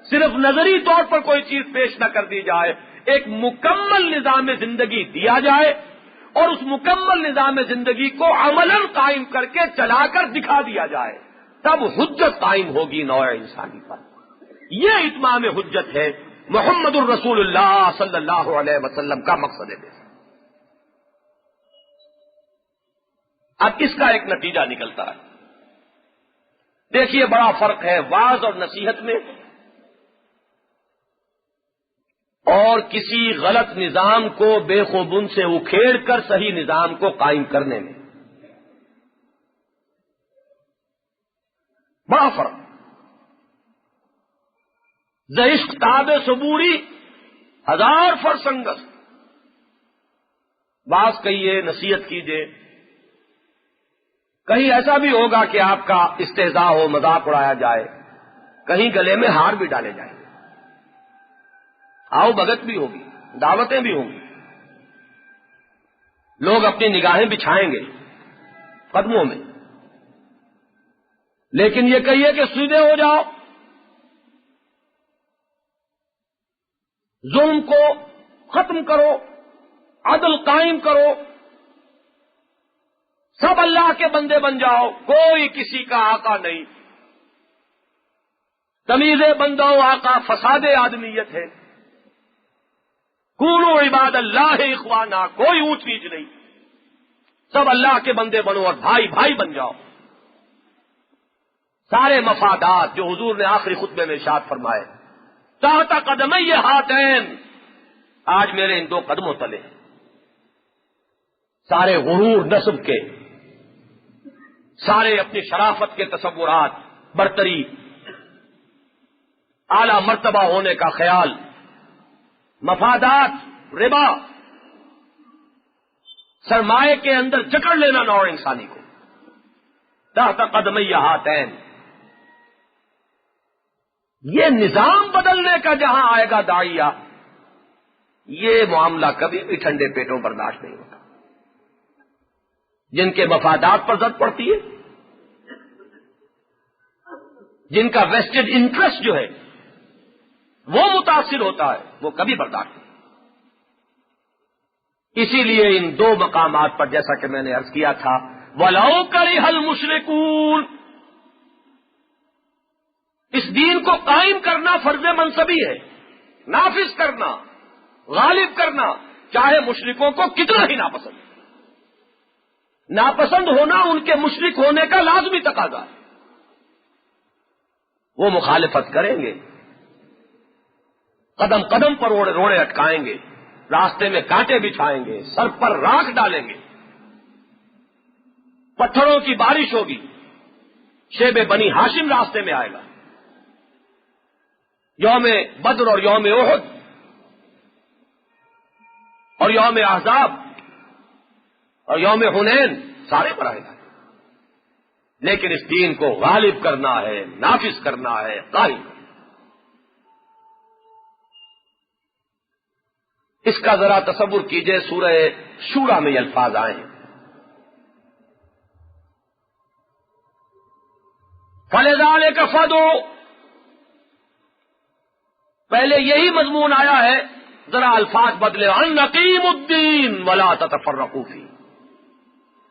صرف نظری طور پر کوئی چیز پیش نہ کر دی جائے، ایک مکمل نظام زندگی دیا جائے اور اس مکمل نظام زندگی کو عملاً قائم کر کے چلا کر دکھا دیا جائے، تب حجت قائم ہوگی نوع انسانی پر۔ یہ اتمام حجت ہے محمد الرسول اللہ صلی اللہ علیہ وسلم کا مقصد ہے۔ اب اس کا ایک نتیجہ نکلتا ہے، دیکھیے بڑا فرق ہے وعظ اور نصیحت میں اور کسی غلط نظام کو بے خوبن سے اکھیڑ کر صحیح نظام کو قائم کرنے میں بڑا فرق۔ زعشق تاب صبوری ہزار فرسنگس، باز کہیے، نصیحت کیجیے، کہیں ایسا بھی ہوگا کہ آپ کا استہزاء ہو، مذاق اڑایا جائے، کہیں گلے میں ہار بھی ڈالے جائیں، آؤ بھگت بھی ہوگی، دعوتیں بھی ہوں گی، لوگ اپنی نگاہیں بچھائیں گے قدموں میں، لیکن یہ کہیے کہ سیدھے ہو جاؤ، ظلم کو ختم کرو، عدل قائم کرو، سب اللہ کے بندے بن جاؤ، کوئی کسی کا آقا نہیں، تمیز بندہ و آقا فساد آدمیت ہے، کونو عباد اللہ اخوانا، کوئی اونچ نیچ نہیں، سب اللہ کے بندے بنو اور بھائی بھائی بن جاؤ۔ سارے مفادات جو حضور نے آخری خطبے میں ارشاد فرمائے، تحت قدمی ہاتین، آج میرے ان دو قدموں تلے، سارے غرور نسب کے، سارے اپنی شرافت کے تصورات، برتری، اعلی مرتبہ ہونے کا خیال، مفادات، ربا، سرمایہ کے اندر جکڑ لینا نوع انسانی کو، تحت قدمی ہاتین، یہ نظام بدلنے کا جہاں آئے گا داعیہ، یہ معاملہ کبھی بھی ٹھنڈے پیٹوں برداشت نہیں ہوتا۔ جن کے مفادات پر زد پڑتی ہے، جن کا ویسٹڈ انٹرسٹ جو ہے وہ متاثر ہوتا ہے، وہ کبھی برداشت نہیں۔ اسی لیے ان دو مقامات پر جیسا کہ میں نے عرض کیا تھا، وَلَوْ كَرِهَ الْمُشْرِكُونَ، اس دین کو قائم کرنا فرض منصبی ہے، نافذ کرنا، غالب کرنا، چاہے مشرکوں کو کتنا ہی ناپسند، ناپسند ہونا ان کے مشرک ہونے کا لازمی تقاضا ہے، وہ مخالفت کریں گے، قدم قدم پر روڑے اٹکائیں گے، راستے میں کانٹے بچھائیں گے، سر پر راکھ ڈالیں گے، پتھروں کی بارش ہوگی، شیب بنی ہاشم راستے میں آئے گا، یوم بدر اور یوم احد اور یوم احزاب اور یوم حنین سارے پر آئے گا، لیکن اس دین کو غالب کرنا ہے، نافذ کرنا ہے، قائم کرنا۔ اس کا ذرا تصور کیجئے، سورہ شورى میں یہ الفاظ آئے ہیں، فَلِذَلِكَ فَادْعُ، پہلے یہی مضمون آیا ہے، ذرا الفاظ بدلے، ان اقیموا الدین ولا تتفرقوا فیہ،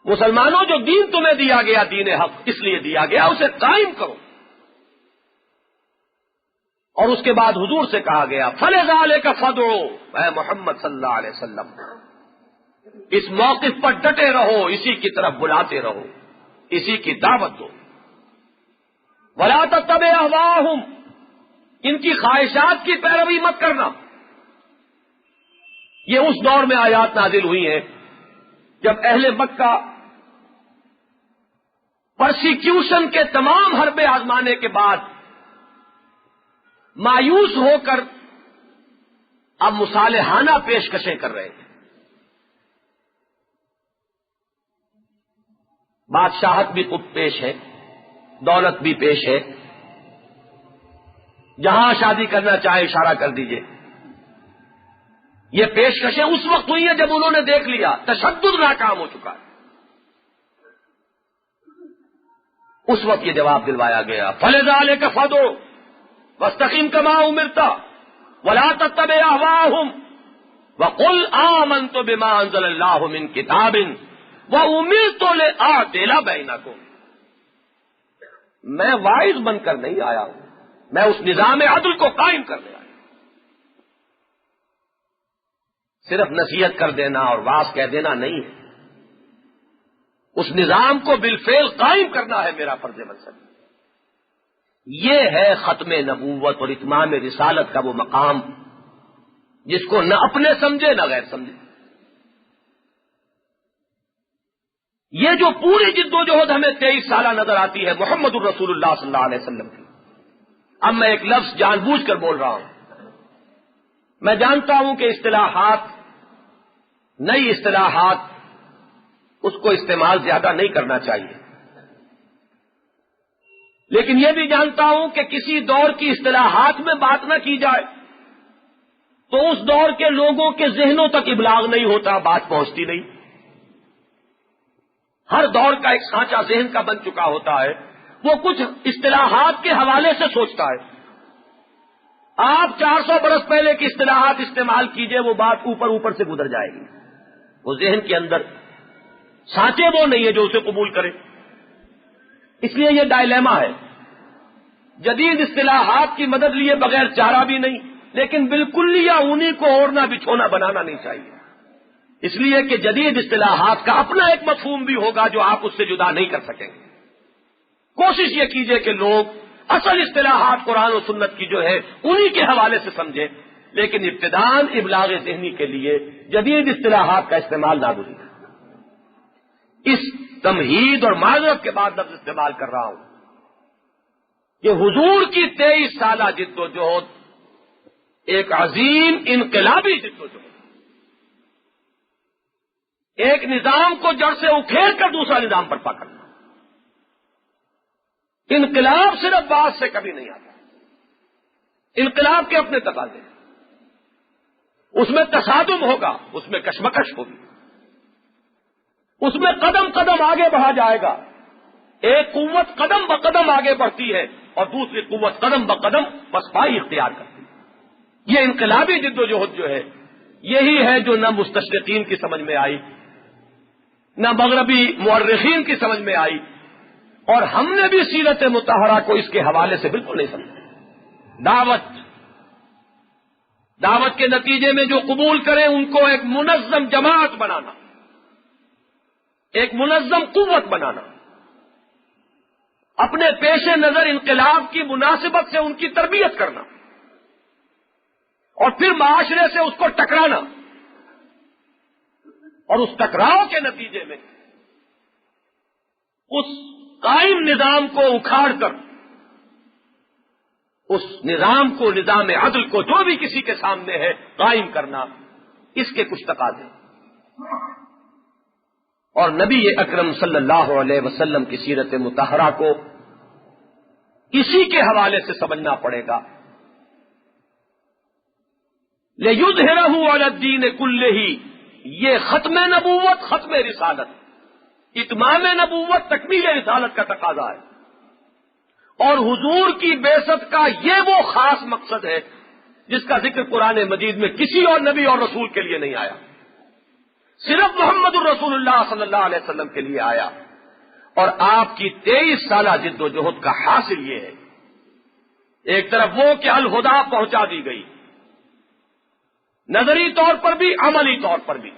مسلمانوں جو دین تمہیں دیا گیا، دین حق اس لیے دیا گیا، اسے قائم کرو، اور اس کے بعد حضور سے کہا گیا فَلِذَلِكَ فَادْعُ، اے محمد صلی اللہ علیہ وسلم اس موقف پر ڈٹے رہو، اسی کی طرف بلاتے رہو، اسی کی دعوت دو. ولا تتبع اهواهم، ان کی خواہشات کی پیروی مت کرنا. یہ اس دور میں آیات نازل ہوئی ہیں جب اہل مکہ پرسیکیوشن کے تمام حربے آزمانے کے بعد مایوس ہو کر اب مصالحانہ پیشکشیں کر رہے تھے. بادشاہت بھی خود پیش ہے، دولت بھی پیش ہے، جہاں شادی کرنا چاہے اشارہ کر دیجئے. یہ پیشکشیں اس وقت ہوئی ہیں جب انہوں نے دیکھ لیا تشدد ناکام ہو چکا ہے. اس وقت یہ جواب دلوایا گیا فَلِذَلِكَ فَادْعُ وَاسْتَقِمْ كَمَا أُمِرْتَ وَلَا تَتَّبِعْ أَهْوَاءَهُمْ وَقُلْ آمَنْتُ بِمَا أَنزَلَ اللَّهُ مِنْ كِتَابٍ وَأُمِرْتُ لِأَعْدِلَ بَيْنَكُمْ. میں واعظ بن کر نہیں آیا ہوں، میں اس نظام عدل کو قائم کرنے آیا ہوں. صرف نصیحت کر دینا اور واعظ کہہ دینا نہیں ہے، اس نظام کو بالفعل قائم کرنا ہے میرا فرض منصب. یہ ہے ختم نبوت اور اتمام رسالت کا وہ مقام جس کو نہ اپنے سمجھے نہ غیر سمجھے. یہ جو پوری جد و جہد ہمیں 23 سالہ نظر آتی ہے محمد الرسول اللہ صلی اللہ علیہ وسلم کی. اب میں ایک لفظ جان بوجھ کر بول رہا ہوں. میں جانتا ہوں کہ اصطلاحات، نئی اصطلاحات، اس کو استعمال زیادہ نہیں کرنا چاہیے، لیکن یہ بھی جانتا ہوں کہ کسی دور کی اصطلاحات میں بات نہ کی جائے تو اس دور کے لوگوں کے ذہنوں تک ابلاغ نہیں ہوتا، بات پہنچتی نہیں. ہر دور کا ایک سانچہ ذہن کا بن چکا ہوتا ہے، وہ کچھ اصطلاحات کے حوالے سے سوچتا ہے. آپ 400 برس پہلے کی اصطلاحات استعمال کیجئے، وہ بات اوپر اوپر سے گزر جائے گی. وہ ذہن کے اندر سانچے وہ نہیں ہے جو اسے قبول کرے. اس لیے یہ ڈائلیما ہے. جدید اصطلاحات کی مدد لیے بغیر چارہ بھی نہیں، لیکن بالکل یا انہی کو اوڑھنا بچھونا بنانا نہیں چاہیے. اس لیے کہ جدید اصطلاحات کا اپنا ایک مفہوم بھی ہوگا جو آپ اس سے جدا نہیں کر سکیں گے. کوشش یہ کیجئے کہ لوگ اصل اصطلاحات قرآن و سنت کی جو ہے انہی کے حوالے سے سمجھیں، لیکن ابتداءً ابلاغ ذہنی کے لیے جدید اصطلاحات کا استعمال نہ بھولیں. اس تمہید اور معذرت کے بعد لفظ استعمال کر رہا ہوں کہ حضور کی 23 سالہ جد و جہد ایک عظیم انقلابی جد و جہد، ایک نظام کو جڑ سے اکھیڑ کر دوسرا نظام برپا کرنا. انقلاب صرف بات سے کبھی نہیں آتا، انقلاب کے اپنے تقاضے ہیں. اس میں تصادم ہوگا، اس میں کشمکش ہوگی، اس میں قدم قدم آگے بڑھا جائے گا. ایک قوت قدم بقدم آگے بڑھتی ہے اور دوسری قوت قدم بقدم پسپائی اختیار کرتی ہے. یہ انقلابی جد و جہد جو ہے یہی ہے جو نہ مستشرقین کی سمجھ میں آئی، نہ مغربی مورخین کی سمجھ میں آئی، اور ہم نے بھی سیرت مطہرہ کو اس کے حوالے سے بالکل نہیں سمجھا. دعوت کے نتیجے میں جو قبول کریں ان کو ایک منظم جماعت بنانا، ایک منظم قوت بنانا، اپنے پیش نظر انقلاب کی مناسبت سے ان کی تربیت کرنا، اور پھر معاشرے سے اس کو ٹکرانا، اور اس ٹکراؤ کے نتیجے میں اس قائم نظام کو اکھاڑ کر اس نظام کو، نظام عدل کو جو بھی کسی کے سامنے ہے قائم کرنا. اس کے کچھ تقاضے اور نبی اکرم صلی اللہ علیہ وسلم کی سیرت مطہرہ کو اسی کے حوالے سے سمجھنا پڑے گا. لِيُظْهِرَهُ عَلَى الدِّينِ كُلِّهِ، یہ ختم نبوت، ختم رسالت، اتمام نبوت، تکمیل رسالت کا تقاضا ہے. اور حضور کی بعثت کا یہ وہ خاص مقصد ہے جس کا ذکر قرآن مجید میں کسی اور نبی اور رسول کے لیے نہیں آیا، صرف محمد الرسول اللہ صلی اللہ علیہ وسلم کے لیے آیا. اور آپ کی 23 سالہ جد و جہد کا حاصل یہ ہے، ایک طرف وہ کہ الہدیٰ پہنچا دی گئی، نظری طور پر بھی عملی طور پر بھی،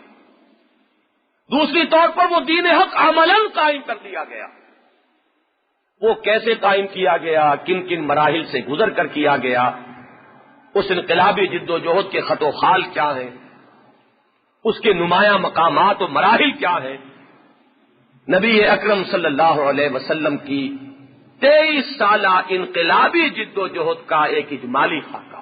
دوسری طور پر وہ دین حق عملاً قائم کر دیا گیا. وہ کیسے قائم کیا گیا، کن کن مراحل سے گزر کر کیا گیا، اس انقلابی جد و جہد کے خط و خال کیا ہیں، اس کے نمایاں مقامات و مراحل کیا ہیں، نبی اکرم صلی اللہ علیہ وسلم کی 23 سالہ انقلابی جد و جہد کا ایک اجمالی خاکہ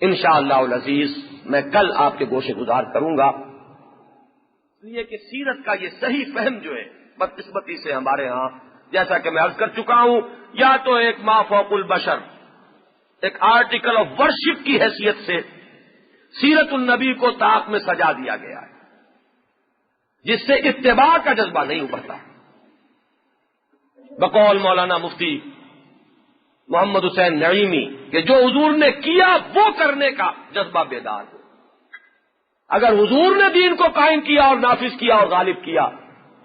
انشاءاللہ العزیز میں کل آپ کے گوشے گزار کروں گا، اس لیے کہ سیرت کا یہ صحیح فہم جو ہے بدقسمتی سے ہمارے ہاں، جیسا کہ میں عرض کر چکا ہوں، یا تو ایک ما فوق البشر، ایک آرٹیکل آف ورشپ کی حیثیت سے سیرت النبی کو طاق میں سجا دیا گیا ہے، جس سے اتباع کا جذبہ نہیں ابھرتا۔ بقول مولانا مفتی محمد حسین نعیمی کہ جو حضور نے کیا وہ کرنے کا جذبہ بیدار ہو۔ اگر حضور نے دین کو قائم کیا اور نافذ کیا اور غالب کیا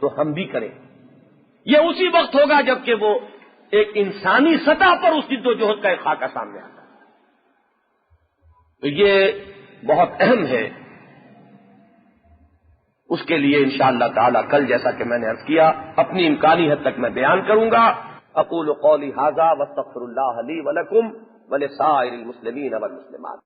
تو ہم بھی کریں۔ یہ اسی وقت ہوگا جبکہ وہ ایک انسانی سطح پر اس جد و جہد کا ایک خاکہ سامنے آتا ہے۔ تو یہ بہت اہم ہے، اس کے لیے انشاءاللہ تعالی کل جیسا کہ میں نے عرض کیا اپنی امکانی حد تک میں بیان کروں گا۔ اقول قولی ھذا واستغفر اللہ لی ولکم ولسائر المسلمین والمسلمات۔